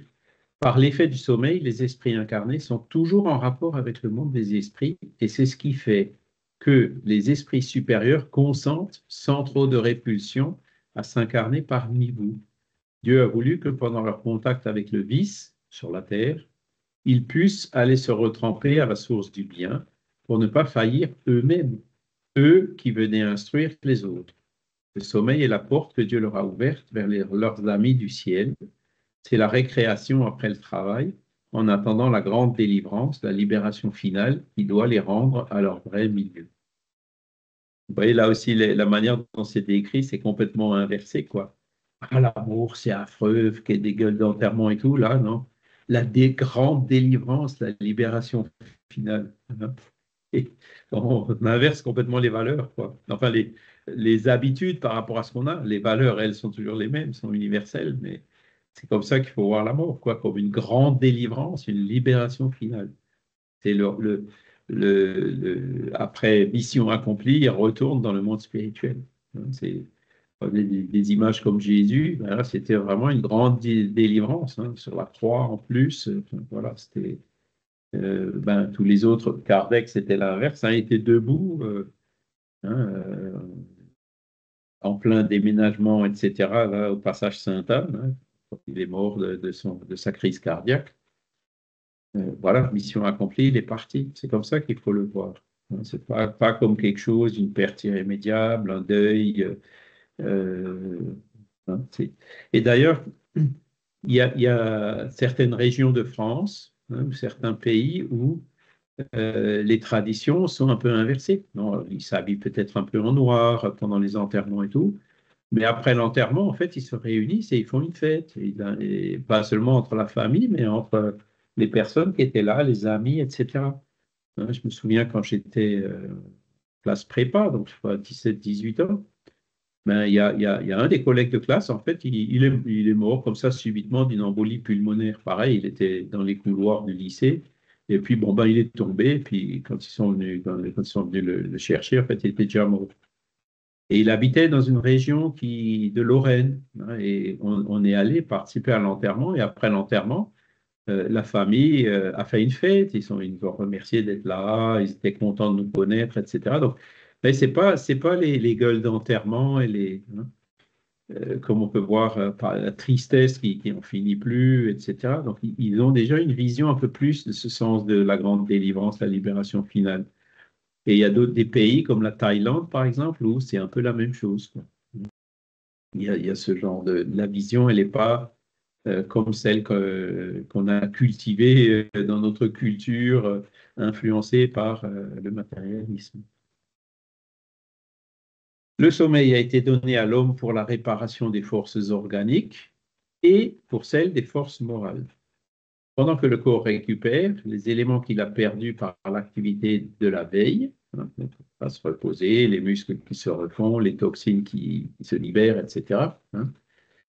Par l'effet du sommeil, les esprits incarnés sont toujours en rapport avec le monde des esprits et c'est ce qui fait que les esprits supérieurs consentent sans trop de répulsion à s'incarner parmi vous. Dieu a voulu que pendant leur contact avec le vice sur la terre, ils puissent aller se retremper à la source du bien pour ne pas faillir eux-mêmes, eux qui venaient instruire les autres. Le sommeil est la porte que Dieu leur a ouverte vers leurs amis du ciel. C'est la récréation après le travail, en attendant la grande délivrance, la libération finale qui doit les rendre à leur vrai milieu. Vous voyez, là aussi, la manière dont c'est décrit, c'est complètement inversé, quoi. Ah, l'amour, c'est affreux, qu'il y ait des gueules d'enterrement et tout, là, non. La grande délivrance, la libération finale, hein. Et on inverse complètement les valeurs, quoi. Enfin, les habitudes par rapport à ce qu'on a. Les valeurs, elles, sont toujours les mêmes, sont universelles, mais c'est comme ça qu'il faut voir l'amour, quoi, comme une grande délivrance, une libération finale. C'est après mission accomplie, il retourne dans le monde spirituel, hein. C'est des images comme Jésus, ben là, c'était vraiment une grande délivrance, hein, sur la croix en plus. Enfin, voilà, c'était ben, tous les autres, Kardec, c'était l'inverse, hein, était debout. hein, en plein déménagement, etc., là, au passage Sainte-Anne, hein, quand il est mort de sa crise cardiaque. Voilà, mission accomplie, il est parti. C'est comme ça qu'il faut le voir. Hein. C'est pas comme quelque chose, une perte irrémédiable, un deuil. Euh, hein, et d'ailleurs, il y a certaines régions de France, hein, ou certains pays où les traditions sont un peu inversées. Non, ils s'habillent peut-être un peu en noir pendant les enterrements et tout, mais après l'enterrement, en fait, ils se réunissent et ils font une fête. Et pas seulement entre la famille, mais entre les personnes qui étaient là, les amis, etc. Hein, je me souviens quand j'étais classe prépa, donc je sais pas, 17, 18 ans, ben, il y a un des collègues de classe, en fait, il est mort comme ça subitement d'une embolie pulmonaire. Pareil, il était dans les couloirs du lycée. Et puis, bon, ben, il est tombé. Et puis, quand ils sont venus le chercher, en fait, il était déjà mort. Et il habitait dans une région de Lorraine, hein, et on est allé participer à l'enterrement. Et après l'enterrement, la famille a fait une fête. Ils nous ont remercié d'être là. Ils étaient contents de nous connaître, etc. Donc, mais c'est pas les gueules d'enterrement et hein, comme on peut voir par la tristesse qui n'en finit plus, etc. Donc, ils ont déjà une vision un peu plus de ce sens de la grande délivrance, la libération finale. Et il y a des pays comme la Thaïlande, par exemple, où c'est un peu la même chose, quoi. Il y a ce genre la vision, elle n'est pas comme celle qu'on a cultivée dans notre culture, influencée par le matérialisme. Le sommeil a été donné à l'homme pour la réparation des forces organiques et pour celle des forces morales. Pendant que le corps récupère les éléments qu'il a perdus par l'activité de la veille, hein, va se reposer, les muscles qui se refont, les toxines qui se libèrent, etc., hein,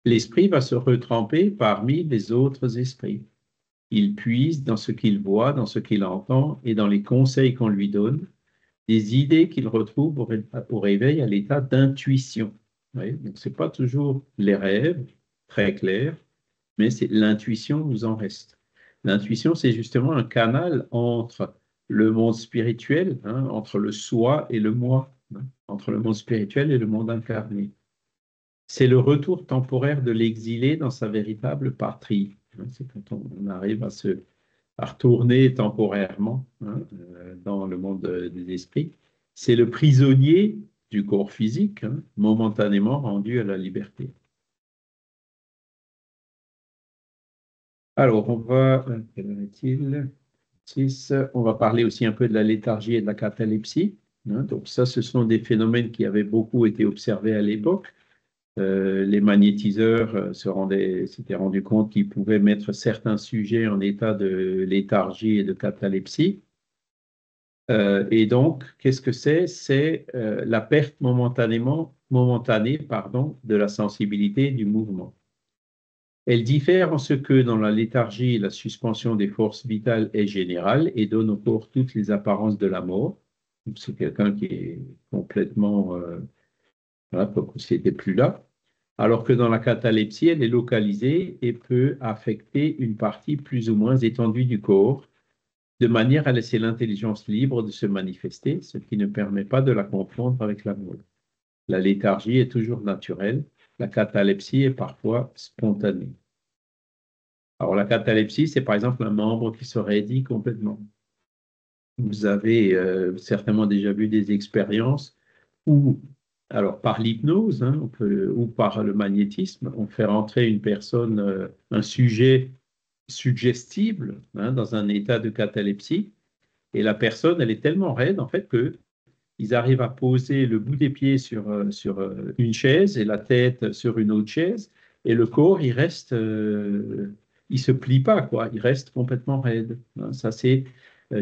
l'esprit va se retremper parmi les autres esprits. Il puise dans ce qu'il voit, dans ce qu'il entend et dans les conseils qu'on lui donne, des idées qu'il retrouve au réveil à l'état d'intuition. Donc, ce n'est pas toujours les rêves très clairs, mais c'est l'intuition nous en reste. L'intuition, c'est justement un canal entre le monde spirituel, hein, entre le soi et le moi, hein, entre le monde spirituel et le monde incarné. C'est le retour temporaire de l'exilé dans sa véritable patrie. Hein. C'est quand on arrive à retourner temporairement, hein, dans le monde des esprits. C'est le prisonnier du corps physique, hein, momentanément rendu à la liberté. Alors, quelle heure est-il? 6. On va parler aussi un peu de la léthargie et de la catalepsie. Hein. Donc ça, ce sont des phénomènes qui avaient beaucoup été observés à l'époque. Les magnétiseurs s'étaient rendus compte qu'ils pouvaient mettre certains sujets en état de léthargie et de catalepsie. Et donc, qu'est-ce que c'est? C'est la perte momentanée, pardon, de la sensibilité du mouvement. Elle diffère en ce que dans la léthargie, la suspension des forces vitales est générale et donne au corps toutes les apparences de la mort. C'est quelqu'un qui est complètement, voilà, comme s'il n'était plus là. Alors que dans la catalepsie, elle est localisée et peut affecter une partie plus ou moins étendue du corps, de manière à laisser l'intelligence libre de se manifester, ce qui ne permet pas de la confondre avec la mort. La léthargie est toujours naturelle, la catalepsie est parfois spontanée. Alors la catalepsie, c'est par exemple un membre qui se raidit complètement. Vous avez certainement déjà vu des expériences où, alors par l'hypnose, hein, ou par le magnétisme, on fait rentrer une personne, un sujet suggestible, hein, dans un état de catalepsie, et la personne, elle est tellement raide en fait que ils arrivent à poser le bout des pieds sur une chaise et la tête sur une autre chaise, et le corps, il se plie pas, quoi, il reste complètement raide. Hein. Ça, c'est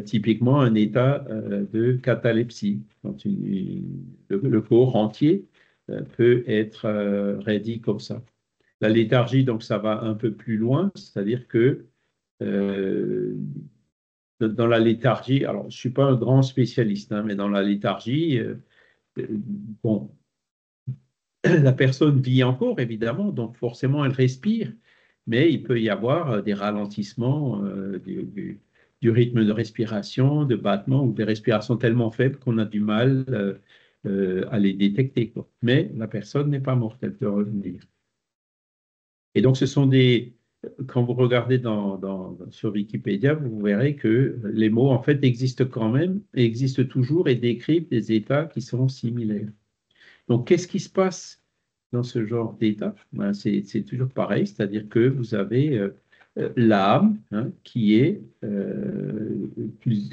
typiquement un état de catalepsie, quand le corps entier peut être raidi comme ça. La léthargie, donc, ça va un peu plus loin, c'est-à-dire que euh, dans la léthargie, alors je ne suis pas un grand spécialiste, hein, mais dans la léthargie, euh, bon, la personne vit encore, évidemment, donc forcément elle respire, mais il peut y avoir des ralentissements du rythme de respiration, de battement ou des respirations tellement faibles qu'on a du mal à les détecter, quoi. Mais la personne n'est pas morte, elle peut revenir. Et donc, quand vous regardez sur Wikipédia, vous verrez que les mots, en fait, existent quand même, et existent toujours et décrivent des états qui sont similaires. Donc, qu'est-ce qui se passe dans ce genre d'état? Ben, c'est toujours pareil, c'est-à-dire que vous avez l'âme, hein, qui est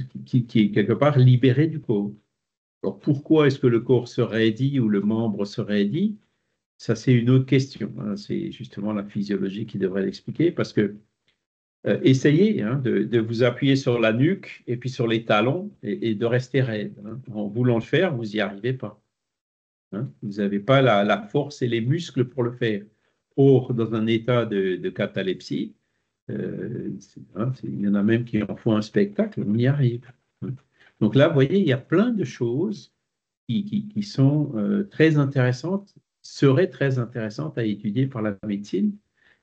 quelque part libérée du corps. Alors, pourquoi est-ce que le corps se raidit ou le membre se raidit? Ça, c'est une autre question, hein. C'est justement la physiologie qui devrait l'expliquer, parce que essayez, hein, de vous appuyer sur la nuque et puis sur les talons et de rester raide, hein. En voulant le faire, vous n'y arrivez pas, hein. Vous n'avez pas la force et les muscles pour le faire. Or, dans un état de catalepsie, il y en a même qui en font un spectacle, on y arrive, hein. Donc là, vous voyez, il y a plein de choses qui sont très intéressantes, seraient très intéressantes à étudier par la médecine,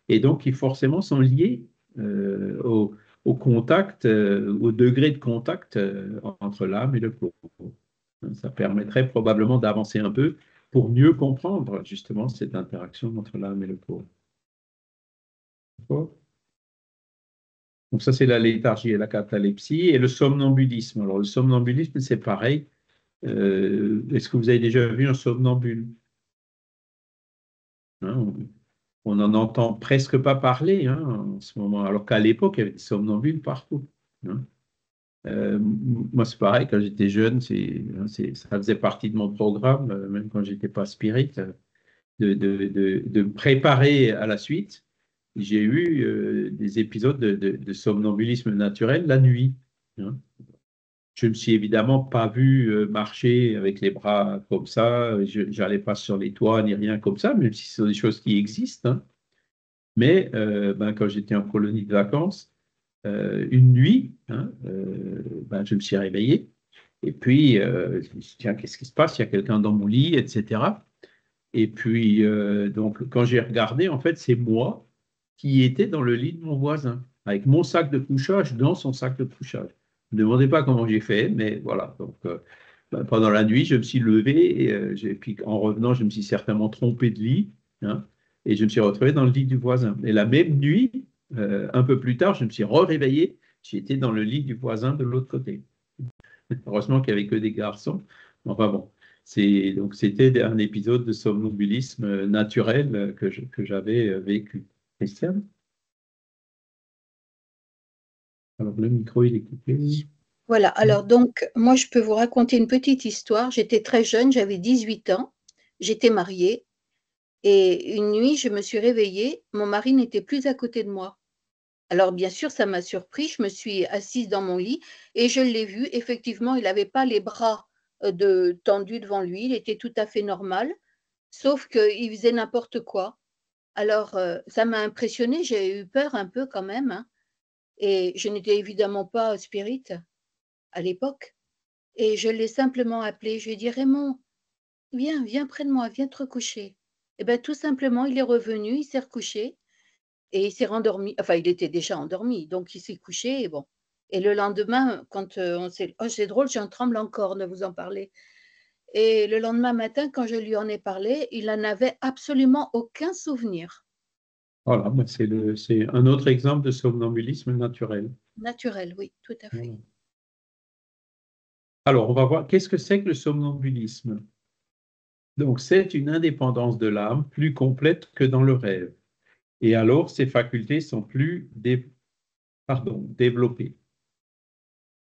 et donc qui forcément sont liées au contact, au degré de contact entre l'âme et le corps. Ça permettrait probablement d'avancer un peu pour mieux comprendre justement cette interaction entre l'âme et le corps. D'accord. Donc ça, c'est la léthargie et la catalepsie et le somnambulisme. Alors le somnambulisme, c'est pareil. Est-ce que vous avez déjà vu un somnambule? Hein, on n'en entend presque pas parler, hein, en ce moment, alors qu'à l'époque, il y avait des somnambules partout, hein. Moi, c'est pareil, quand j'étais jeune, ça faisait partie de mon programme, même quand j'étais pas spirit, de me préparer à la suite. J'ai eu des épisodes de somnambulisme naturel la nuit, hein. Je ne me suis évidemment pas vu marcher avec les bras comme ça, je n'allais pas sur les toits ni rien comme ça, même si ce sont des choses qui existent, hein. Mais quand j'étais en colonie de vacances, une nuit, hein, je me suis réveillé et puis je me suis dit, tiens, qu'est-ce qui se passe? Il y a quelqu'un dans mon lit, etc. Et puis, donc, quand j'ai regardé, en fait, c'est moi qui étais dans le lit de mon voisin, avec mon sac de couchage dans son sac de couchage. Ne me demandez pas comment j'ai fait, mais voilà. Donc, pendant la nuit, je me suis levé, et puis en revenant, je me suis certainement trompé de lit, hein, et je me suis retrouvé dans le lit du voisin. Et la même nuit, un peu plus tard, je me suis réveillé, j'étais dans le lit du voisin de l'autre côté. Heureusement qu'il n'y avait que des garçons. Enfin bon, donc c'était un épisode de somnambulisme naturel que j'avais vécu. Christiane? Alors le micro, il est coupé. Voilà, alors donc, moi je peux vous raconter une petite histoire. J'étais très jeune, j'avais 18 ans, j'étais mariée et une nuit, je me suis réveillée, mon mari n'était plus à côté de moi. Alors bien sûr, ça m'a surpris, je me suis assise dans mon lit et je l'ai vu, effectivement, il n'avait pas les bras tendus devant lui, il était tout à fait normal, sauf qu'il faisait n'importe quoi. Alors ça m'a impressionnée, j'ai eu peur un peu quand même, hein, et je n'étais évidemment pas spirit à l'époque. Et je l'ai simplement appelé, je lui ai dit: «Raymond, viens près de moi, viens te recoucher». Et bien tout simplement, il est revenu, il s'est recouché et il s'est rendormi. Enfin, il était déjà endormi, donc il s'est couché et bon. Et le lendemain, quand, on s'est oh, c'est drôle, j'en tremble encore de vous en parler. Et le lendemain matin, quand je lui en ai parlé, il en avait absolument aucun souvenir. Voilà, c'est un autre exemple de somnambulisme naturel. Naturel, oui, tout à fait. Voilà. Alors, on va voir qu'est-ce que c'est que le somnambulisme. Donc, c'est une indépendance de l'âme plus complète que dans le rêve. Et alors, ses facultés sont plus développées.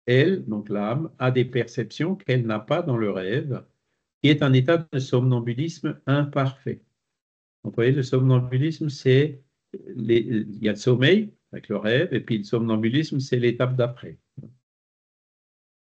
Elle, donc l'âme, a des perceptions qu'elle n'a pas dans le rêve, qui est un état de somnambulisme imparfait. Donc, vous voyez, le somnambulisme, il y a le sommeil avec le rêve, et puis le somnambulisme, c'est l'étape d'après.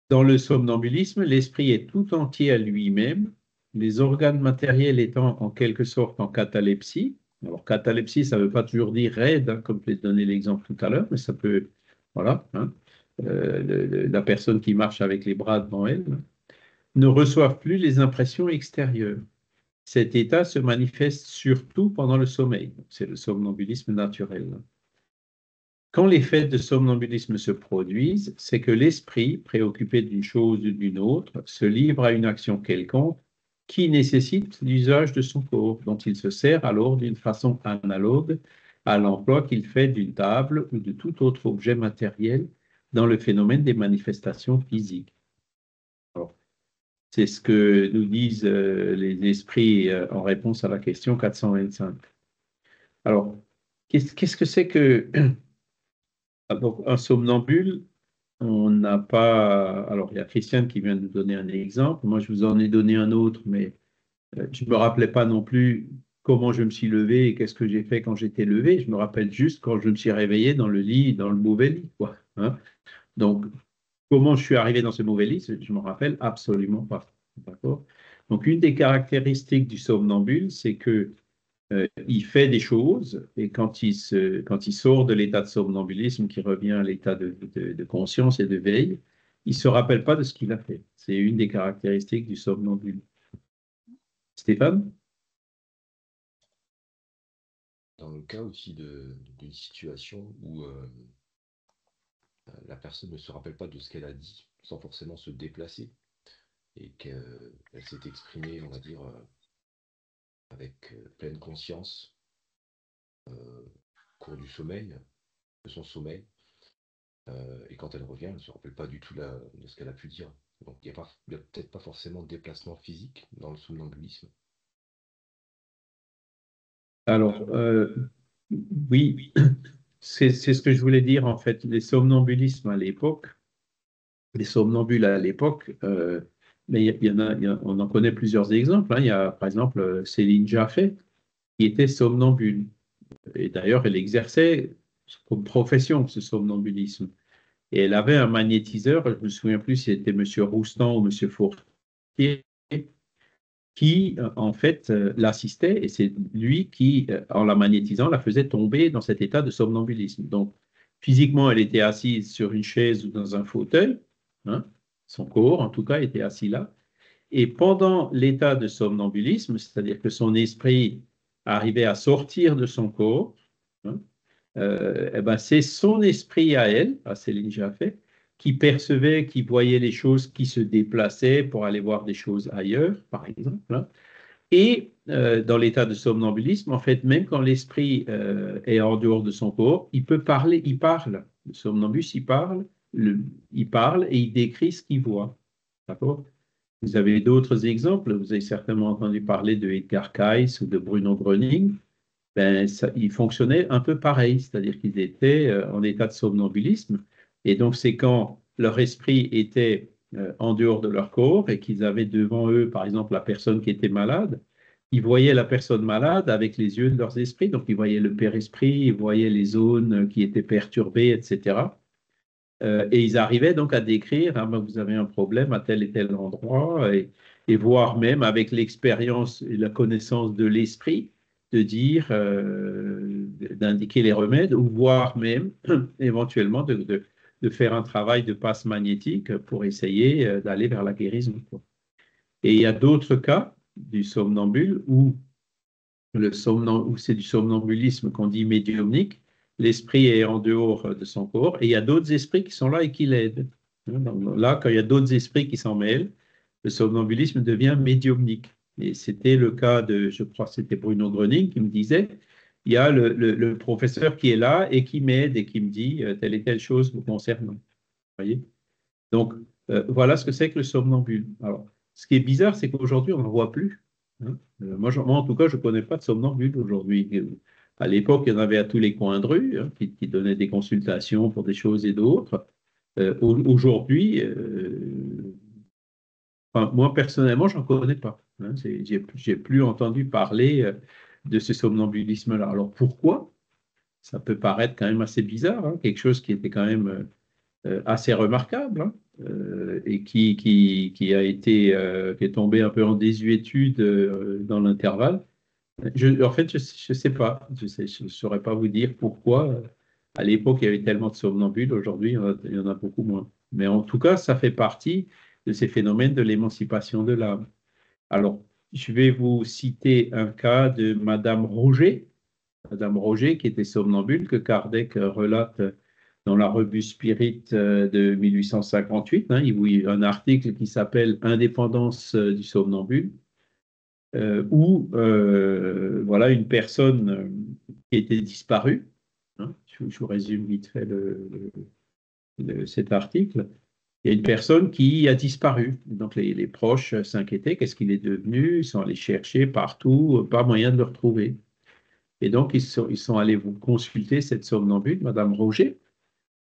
Dans le somnambulisme, l'esprit est tout entier à lui-même, les organes matériels étant en quelque sorte en catalepsie. Alors, catalepsie, ça ne veut pas toujours dire raide, hein, comme je l'ai donné l'exemple tout à l'heure, mais ça peut, voilà, hein, la personne qui marche avec les bras devant elle, hein, ne reçoivent plus les impressions extérieures. Cet état se manifeste surtout pendant le sommeil. C'est le somnambulisme naturel. Quand les faits de somnambulisme se produisent, c'est que l'esprit, préoccupé d'une chose ou d'une autre, se livre à une action quelconque qui nécessite l'usage de son corps, dont il se sert alors d'une façon analogue à l'emploi qu'il fait d'une table ou de tout autre objet matériel dans le phénomène des manifestations physiques. Alors, c'est ce que nous disent les esprits en réponse à la question 425. Alors, qu'est-ce que c'est que un somnambule? On n'a pas. Alors, il y a Christiane qui vient de nous donner un exemple. Moi, je vous en ai donné un autre, mais je ne me rappelais pas non plus comment je me suis levé et qu'est-ce que j'ai fait quand j'étais levé. Je me rappelle juste quand je me suis réveillé dans le lit, dans le mauvais lit, quoi, hein. Donc, comment je suis arrivé dans ce mauvais lit, je ne me rappelle absolument pas. D'accord? Donc, une des caractéristiques du somnambule, c'est que il fait des choses et quand il sort de l'état de somnambulisme, qui revient à l'état de conscience et de veille, il ne se rappelle pas de ce qu'il a fait. C'est une des caractéristiques du somnambule. Stéphane? Dans le cas aussi d'une situation où la personne ne se rappelle pas de ce qu'elle a dit sans forcément se déplacer et qu'elle s'est exprimée, on va dire, avec pleine conscience au cours du sommeil, de son sommeil. Et quand elle revient, elle ne se rappelle pas du tout de ce qu'elle a pu dire. Donc il n'y a peut-être pas forcément de déplacement physique dans le somnambulisme. Alors, oui, c'est ce que je voulais dire en fait. Les somnambulismes à l'époque, les somnambules à l'époque, mais on en connaît plusieurs exemples, hein. Il y a par exemple Céline Jaffé qui était somnambule. Et d'ailleurs, elle exerçait comme profession ce somnambulisme. Et elle avait un magnétiseur, je ne me souviens plus si c'était M. Roustan ou M. Fourtier, qui en fait l'assistait et c'est lui qui, en la magnétisant, la faisait tomber dans cet état de somnambulisme. Donc, physiquement, elle était assise sur une chaise ou dans un fauteuil, hein, son corps en tout cas était assis là. Et pendant l'état de somnambulisme, c'est-à-dire que son esprit arrivait à sortir de son corps, hein, eh ben c'est son esprit à elle, à Céline Jaffé, qui percevait, qui voyait les choses, qui se déplaçaient pour aller voir des choses ailleurs, par exemple, hein. Et dans l'état de somnambulisme, en fait, même quand l'esprit est en dehors de son corps, il peut parler, il parle. Le somnambuliste, il parle et il décrit ce qu'il voit. D'accord? Vous avez d'autres exemples. Vous avez certainement entendu parler de Edgar Cayce ou de Bruno Gröning. Ben, ils fonctionnaient un peu pareil, c'est-à-dire qu'ils étaient en état de somnambulisme. Et donc, c'est quand leur esprit était en dehors de leur corps et qu'ils avaient devant eux, par exemple, la personne qui était malade, ils voyaient la personne malade avec les yeux de leurs esprits. Donc, ils voyaient le père-esprit, ils voyaient les zones qui étaient perturbées, etc. Et ils arrivaient donc à décrire, ah ben, vous avez un problème à tel et tel endroit, et voire même avec l'expérience et la connaissance de l'esprit, de dire, d'indiquer les remèdes, ou voire même éventuellement de faire un travail de passe magnétique pour essayer d'aller vers la guérison, quoi. Et il y a d'autres cas du somnambule où c'est du somnambulisme qu'on dit médiumnique, l'esprit est en dehors de son corps, et il y a d'autres esprits qui sont là et qui l'aident. Donc là, quand il y a d'autres esprits qui s'en mêlent, le somnambulisme devient médiumnique. Et c'était le cas de, je crois que c'était Bruno Gröning qui me disait, il y a le professeur qui est là et qui m'aide et qui me dit telle et telle chose vous concernant. Vous voyez? Donc, voilà ce que c'est que le somnambule. Alors, ce qui est bizarre, c'est qu'aujourd'hui, on n'en voit plus, hein. Moi, en tout cas, je ne connais pas de somnambule aujourd'hui. À l'époque, il y en avait à tous les coins de rue, hein, qui donnaient des consultations pour des choses et d'autres. Aujourd'hui, enfin, moi, personnellement, je n'en connais pas, hein. J'ai plus entendu parler de ce somnambulisme-là. Alors, pourquoi? Ça peut paraître quand même assez bizarre, hein, quelque chose qui était quand même assez remarquable, hein, et qui a été, qui est tombé un peu en désuétude dans l'intervalle. En fait, je ne sais pas, je ne saurais pas vous dire pourquoi. À l'époque, il y avait tellement de somnambules, aujourd'hui, il y en a beaucoup moins. Mais en tout cas, ça fait partie de ces phénomènes de l'émancipation de l'âme. Alors, je vais vous citer un cas de Madame Roger. Madame Roger, qui était somnambule, que Kardec relate dans la revue Spirit de 1858, hein, il y a un article qui s'appelle Indépendance du somnambule. où voilà une personne qui était disparue. Hein, je vous résume vite fait cet article. Il y a une personne qui a disparu. Donc les proches s'inquiétaient, qu'est-ce qu'il est devenu? Ils sont allés chercher partout, pas moyen de le retrouver. Et donc ils sont allés vous consulter cette somnambule, Madame Roger,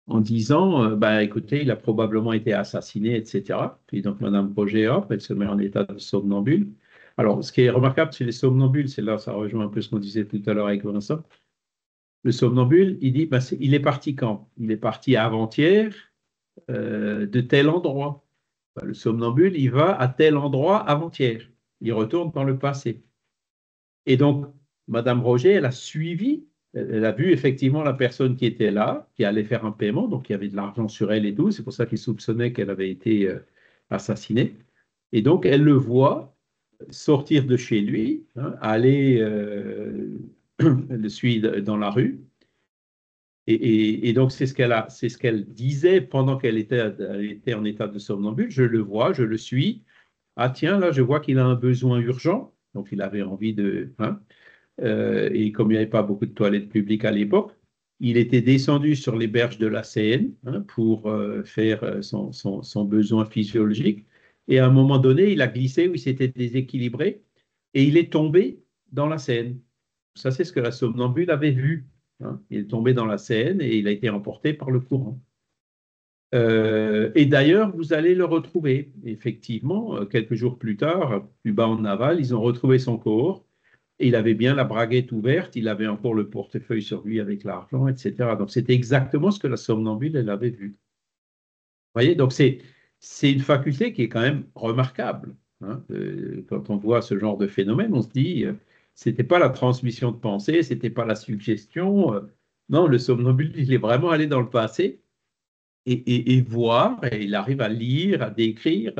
en disant, bah, écoutez, il a probablement été assassiné, etc. Puis donc Madame Roger, hop, elle se met en état de somnambule. Alors, ce qui est remarquable chez les somnambules, c'est là, ça rejoint un peu ce qu'on disait tout à l'heure avec Vincent. Le somnambule, il dit, bah, il est parti quand? Il est parti avant-hier de tel endroit. Bah, le somnambule, il va à tel endroit avant-hier. Il retourne dans le passé. Et donc, Madame Roger, elle a suivi, elle a vu effectivement la personne qui était là, qui allait faire un paiement, donc il y avait de l'argent sur elle et tout. C'est pour ça qu'il soupçonnait qu'elle avait été assassinée. Et donc, elle le voit sortir de chez lui, hein, aller, le suit dans la rue. Et donc, c'est ce qu'elle disait pendant qu'elle était en état de somnambule. Je le vois, je le suis. Ah tiens, là, je vois qu'il a un besoin urgent. Donc, il avait envie de... Hein, et comme il n'y avait pas beaucoup de toilettes publiques à l'époque, il était descendu sur les berges de la Seine, hein, pour faire son besoin physiologique. Et à un moment donné, il a glissé ou il s'était déséquilibré et il est tombé dans la Seine. Ça, c'est ce que la somnambule avait vu. Hein. Il est tombé dans la Seine et il a été emporté par le courant. Et d'ailleurs, vous allez le retrouver. Effectivement, quelques jours plus tard, plus bas en aval, ils ont retrouvé son corps. Et il avait bien la braguette ouverte, il avait encore le portefeuille sur lui avec l'argent, etc. Donc, c'était exactement ce que la somnambule, elle avait vu. Vous voyez, donc c'est une faculté qui est quand même remarquable. Hein. Quand on voit ce genre de phénomène, on se dit, c'était pas la transmission de pensée, c'était pas la suggestion. Non, le somnambule, il est vraiment allé dans le passé et voir, et il arrive à lire, à décrire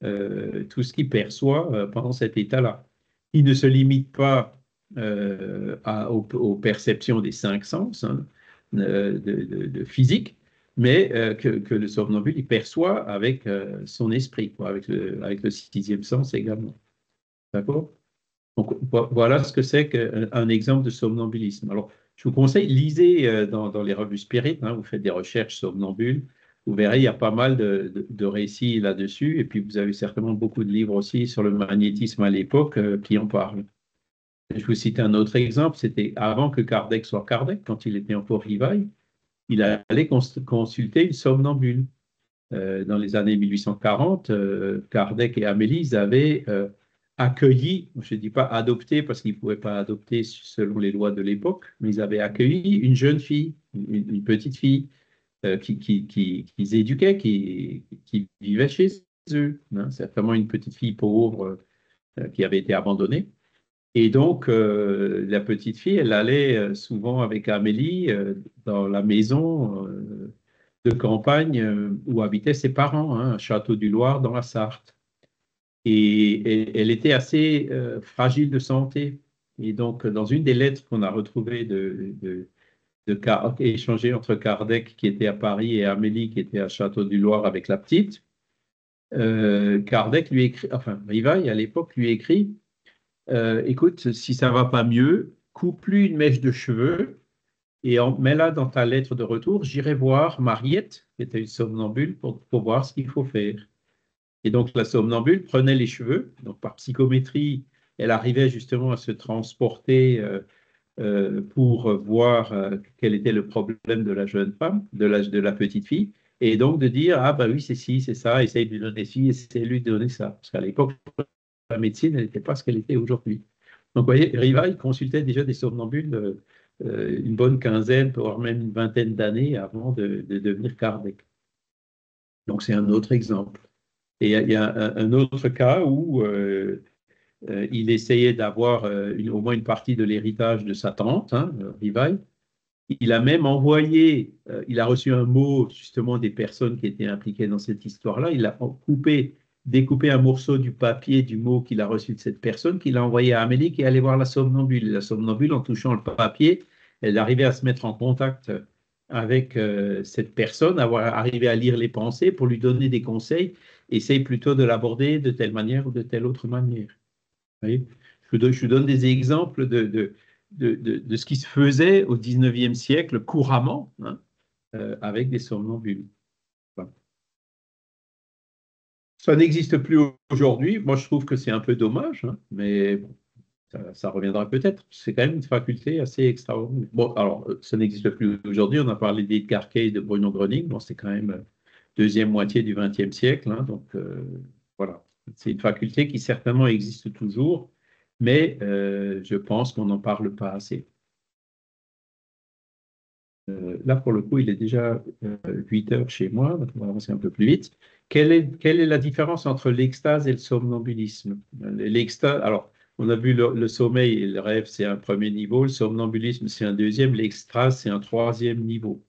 tout ce qu'il perçoit pendant cet état-là. Il ne se limite pas aux perceptions des cinq sens, hein, de physique, mais que le somnambule il perçoit avec son esprit, quoi, avec le sixième sens également. D'accord? Donc voilà ce que c'est qu'un exemple de somnambulisme. Alors, je vous conseille, lisez dans les revues Spirit, hein, vous faites des recherches somnambules, vous verrez, il y a pas mal de récits là-dessus, et puis vous avez certainement beaucoup de livres aussi sur le magnétisme à l'époque qui en parlent. Je vous cite un autre exemple, c'était avant que Kardec soit Kardec, quand il était encore Rivail, il allait consulter une somnambule. Dans les années 1840, Kardec et Amélie ils avaient accueilli, je ne dis pas adopté parce qu'ils ne pouvaient pas adopter selon les lois de l'époque, mais ils avaient accueilli une jeune fille, une petite fille qu'ils éduquaient, qui vivait chez eux. Hein, certainement une petite fille pauvre qui avait été abandonnée. Et donc, la petite fille, elle allait souvent avec Amélie dans la maison de campagne où habitaient ses parents, hein, à Château-du-Loir dans la Sarthe. Et elle était assez fragile de santé. Et donc, dans une des lettres qu'on a retrouvées échangées entre Kardec, qui était à Paris, et Amélie, qui était à Château-du-Loir avec la petite, Kardec lui écrit, enfin, Rivail, à l'époque, lui écrit, écoute, si ça ne va pas mieux, coupe-lui une mèche de cheveux et mets-la dans ta lettre de retour. J'irai voir Mariette, qui était une somnambule, pour voir ce qu'il faut faire. Et donc, la somnambule prenait les cheveux. Donc, par psychométrie, elle arrivait justement à se transporter pour voir quel était le problème de la jeune femme, de la petite fille. Et donc, de dire, ah bah oui, c'est ci, c'est ça, essaye de lui donner ci, essaye de lui donner ça. Parce qu'à l'époque, la médecine, elle n'était pas ce qu'elle était aujourd'hui. Donc, vous voyez, Rivail consultait déjà des somnambules une bonne quinzaine, voire même une vingtaine d'années avant de devenir Kardec. Donc, c'est un autre exemple. Et il y a un autre cas où il essayait d'avoir au moins une partie de l'héritage de sa tante, hein, Rivail. Il a même envoyé, il a reçu un mot justement des personnes qui étaient impliquées dans cette histoire-là. Il a découpé un morceau du papier du mot qu'il a reçu de cette personne, qu'il a envoyé à Amélie, qui allait voir la somnambule. La somnambule, en touchant le papier, elle arrivait à se mettre en contact avec cette personne, arrivé à lire les pensées pour lui donner des conseils. Essaye plutôt de l'aborder de telle manière ou de telle autre manière. voyez, je vous donne des exemples de ce qui se faisait au 19e siècle couramment, hein, avec des somnambules. Voilà. Ça n'existe plus aujourd'hui. Moi, je trouve que c'est un peu dommage, hein, mais bon, ça reviendra peut-être. C'est quand même une faculté assez extraordinaire. Bon, alors, ça n'existe plus aujourd'hui. On a parlé d'Edgar Cayce, de Bruno Gröning. Bon, c'est quand même deuxième moitié du XXe siècle, hein, donc voilà. C'est une faculté qui certainement existe toujours, mais je pense qu'on n'en parle pas assez. Là, pour le coup, il est déjà 8 heures chez moi, donc on va avancer un peu plus vite. Quelle est la différence entre l'extase et le somnambulisme? L'extase, alors, on a vu le sommeil et le rêve, c'est un premier niveau, le somnambulisme, c'est un deuxième, l'extase, c'est un troisième niveau.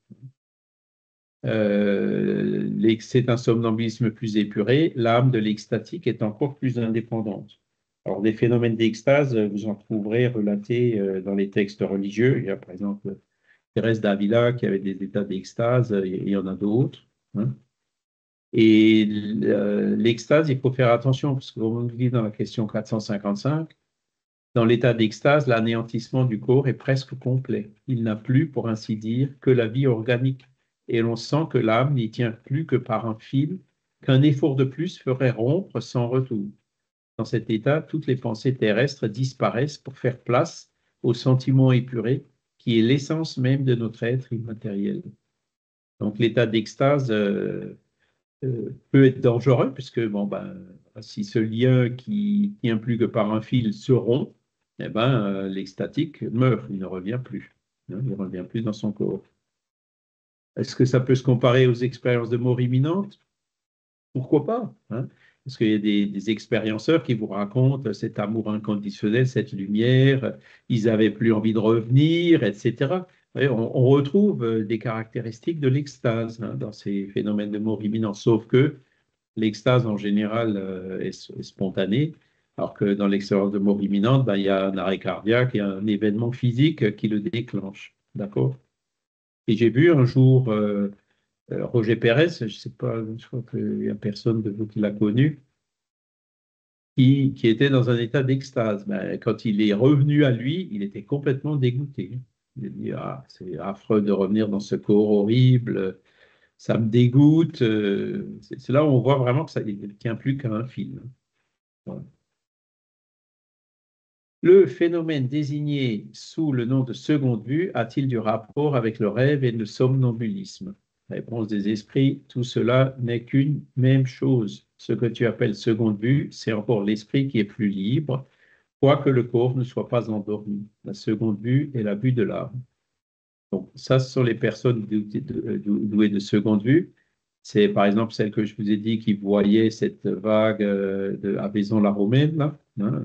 C'est un somnambulisme plus épuré, l'âme de l'extatique est encore plus indépendante. Alors, des phénomènes d'extase, vous en trouverez relatés dans les textes religieux. Il y a par exemple Thérèse d'Avila qui avait des états d'extase, il y en a d'autres, hein. Et l'extase, il faut faire attention, parce que comme on dit dans la question 455, dans l'état d'extase, l'anéantissement du corps est presque complet. Il n'a plus, pour ainsi dire, que la vie organique. Et l'on sent que l'âme n'y tient plus que par un fil, qu'un effort de plus ferait rompre sans retour. Dans cet état, toutes les pensées terrestres disparaissent pour faire place au sentiment épuré, qui est l'essence même de notre être immatériel. Donc l'état d'extase peut être dangereux, puisque bon, ben, si ce lien qui tient plus que par un fil se rompt, eh ben, l'extatique meurt, il ne revient plus. Hein, il ne revient plus dans son corps. Est-ce que ça peut se comparer aux expériences de mort imminente? Pourquoi pas, hein? Parce qu'il y a des expérienceurs qui vous racontent cet amour inconditionnel, cette lumière, ils n'avaient plus envie de revenir, etc. Vous on retrouve des caractéristiques de l'extase, hein, dans ces phénomènes de mort imminente, sauf que l'extase en général est spontanée, alors que dans l'expérience de mort imminente, ben, il y a un arrêt cardiaque et un événement physique qui le déclenche. D'accord? Et j'ai vu un jour Roger Pérez, je ne sais pas, je crois qu'il n'y a personne de vous qui l'a connu, qui était dans un état d'extase. Ben, quand il est revenu à lui, il était complètement dégoûté. Il a dit, ah, c'est affreux de revenir dans ce corps horrible, ça me dégoûte. C'est là où on voit vraiment que ça ne tient plus qu'à un fil. Voilà. Le phénomène désigné sous le nom de seconde vue a-t-il du rapport avec le rêve et le somnambulisme? Réponse des esprits, tout cela n'est qu'une même chose. Ce que tu appelles seconde vue, c'est encore l'esprit qui est plus libre, quoique le corps ne soit pas endormi. La seconde vue est la vue de l'âme. Donc, ça, ce sont les personnes douées de seconde vue. C'est par exemple celle que je vous ai dit qui voyait cette vague à Vaison-la-Romaine, là, hein,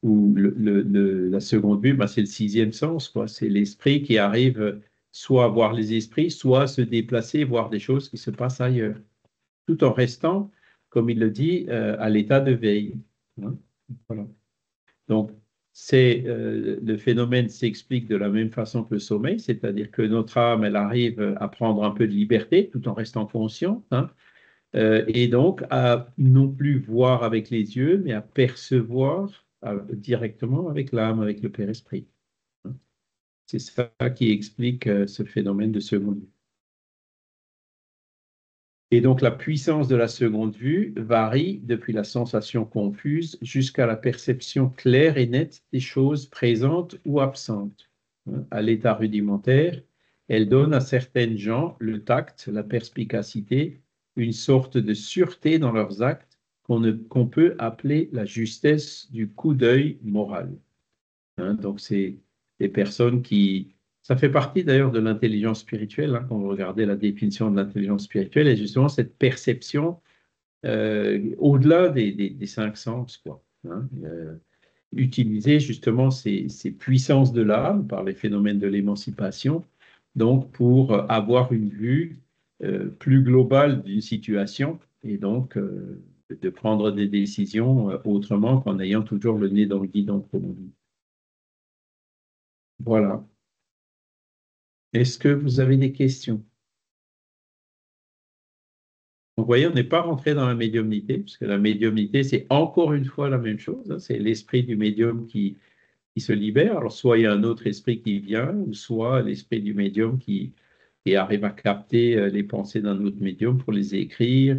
où la seconde vue, ben, c'est le sixième sens, quoi. C'est l'esprit qui arrive soit à voir les esprits, soit à se déplacer, voir des choses qui se passent ailleurs, tout en restant, comme il le dit, à l'état de veille, hein. Voilà. Donc, le phénomène s'explique de la même façon que le sommeil, c'est-à-dire que notre âme, elle arrive à prendre un peu de liberté tout en restant conscient, hein, et donc à non plus voir avec les yeux, mais à percevoir directement avec l'âme, avec le Père Esprit, hein. C'est ça qui explique ce phénomène de seconde vue. Et donc la puissance de la seconde vue varie depuis la sensation confuse jusqu'à la perception claire et nette des choses présentes ou absentes, hein. À l'état rudimentaire, elle donne à certaines gens le tact, la perspicacité, une sorte de sûreté dans leurs actes qu'on peut appeler la justesse du coup d'œil moral, hein. Donc, c'est des personnes qui... Ça fait partie d'ailleurs de l'intelligence spirituelle, hein, quand vous regardez la définition de l'intelligence spirituelle, et justement cette perception au-delà des cinq sens, quoi, hein, utiliser justement ces puissances de l'âme par les phénomènes de l'émancipation, donc pour avoir une vue plus globale d'une situation et donc de prendre des décisions autrement qu'en ayant toujours le nez dans le guidon, comme on dit. Voilà. Est-ce que vous avez des questions? vous voyez, on n'est pas rentré dans la médiumnité, parce que la médiumnité, c'est encore une fois la même chose, hein, c'est l'esprit du médium qui se libère. Alors, soit il y a un autre esprit qui vient, ou soit l'esprit du médium qui arrive à capter les pensées d'un autre médium pour les écrire.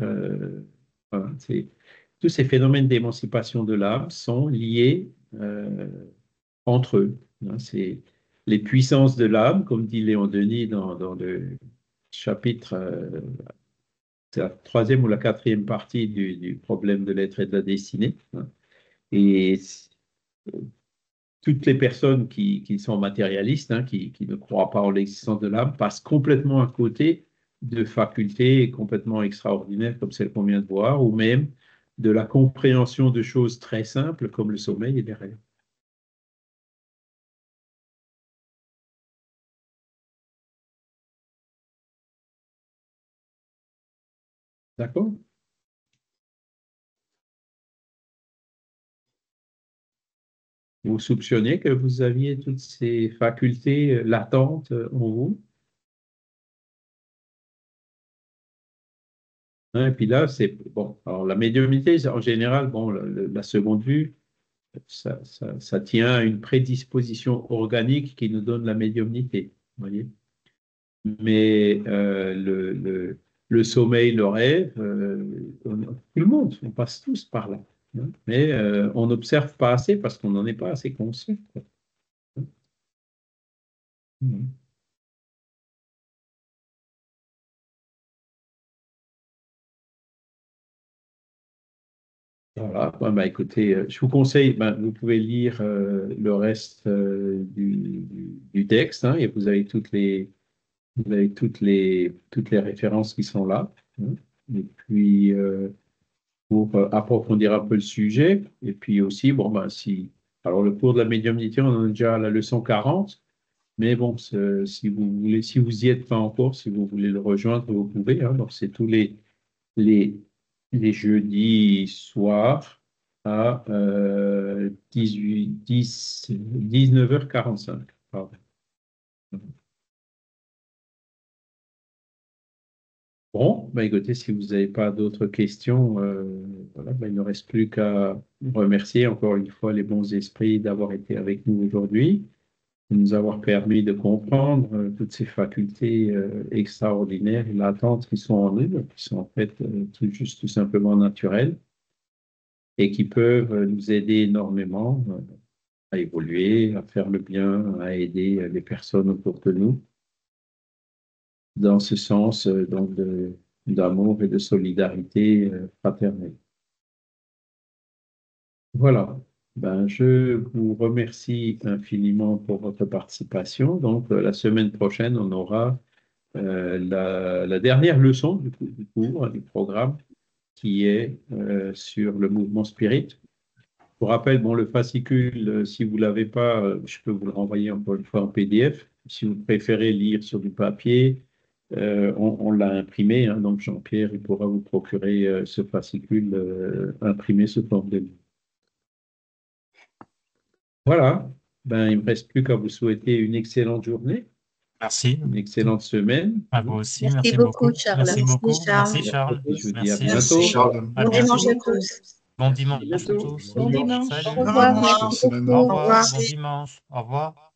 Voilà, tous ces phénomènes d'émancipation de l'âme sont liés entre eux, hein. C'est les puissances de l'âme, comme dit Léon Denis dans le chapitre, c'est la troisième ou la quatrième partie du problème de l'être et de la destinée, hein. Et toutes les personnes qui sont matérialistes, hein, qui ne croient pas en l'existence de l'âme, passent complètement à côté de facultés complètement extraordinaires comme celles qu'on vient de voir, ou même de la compréhension de choses très simples comme le sommeil et les rêves. D'accord? Vous soupçonnez que vous aviez toutes ces facultés latentes en vous? Hein, et puis là, c'est bon. Alors, la médiumnité, en général, bon, la seconde vue, ça tient à une prédisposition organique qui nous donne la médiumnité. Vous voyez? Mais le sommeil, le rêve, tout le monde, on passe tous par là, hein. Mais on n'observe pas assez parce qu'on n'en est pas assez conscient, quoi. Mhm. Voilà. Ouais, bah, écoutez, je vous conseille, vous pouvez lire le reste du texte, hein, et vous avez toutes les références qui sont là, hein. Et puis, pour approfondir un peu le sujet, et puis aussi, bon, alors le cours de la médiumnité, on en a déjà à la leçon 40, mais bon, si vous voulez, si vous y êtes pas encore, si vous voulez le rejoindre, vous pouvez, hein. Donc, c'est tous les, les jeudis soirs à 19h45. Pardon. Bon, écoutez, si vous n'avez pas d'autres questions, voilà, il ne reste plus qu'à remercier encore une fois les bons esprits d'avoir été avec nous aujourd'hui, de nous avoir permis de comprendre toutes ces facultés extraordinaires et latentes qui sont en nous, qui sont en fait tout simplement naturelles et qui peuvent nous aider énormément à évoluer, à faire le bien, à aider les personnes autour de nous dans ce sens donc d'amour et de solidarité fraternelle. Voilà. Je vous remercie infiniment pour votre participation. Donc, la semaine prochaine, on aura la dernière leçon du cours, du programme, qui est sur le mouvement spirit. Je vous rappelle, bon, le fascicule, si vous ne l'avez pas, je peux vous le renvoyer encore une fois en PDF. Si vous préférez lire sur du papier, on l'a imprimé, hein, donc Jean-Pierre, il pourra vous procurer ce fascicule imprimé sous forme de livre. Voilà, il ne me reste plus qu'à vous souhaiter une excellente journée. Merci. Une excellente semaine. À vous aussi. Merci beaucoup, Charles. Merci beaucoup. Charles. Merci, Charles. Je vous dis à Merci. bientôt. Charles. Bon dimanche à tous. Bon dimanche À bientôt. à tous. Bon dimanche. Salut. Au revoir. Merci Au beaucoup. revoir. Bon dimanche. Au revoir.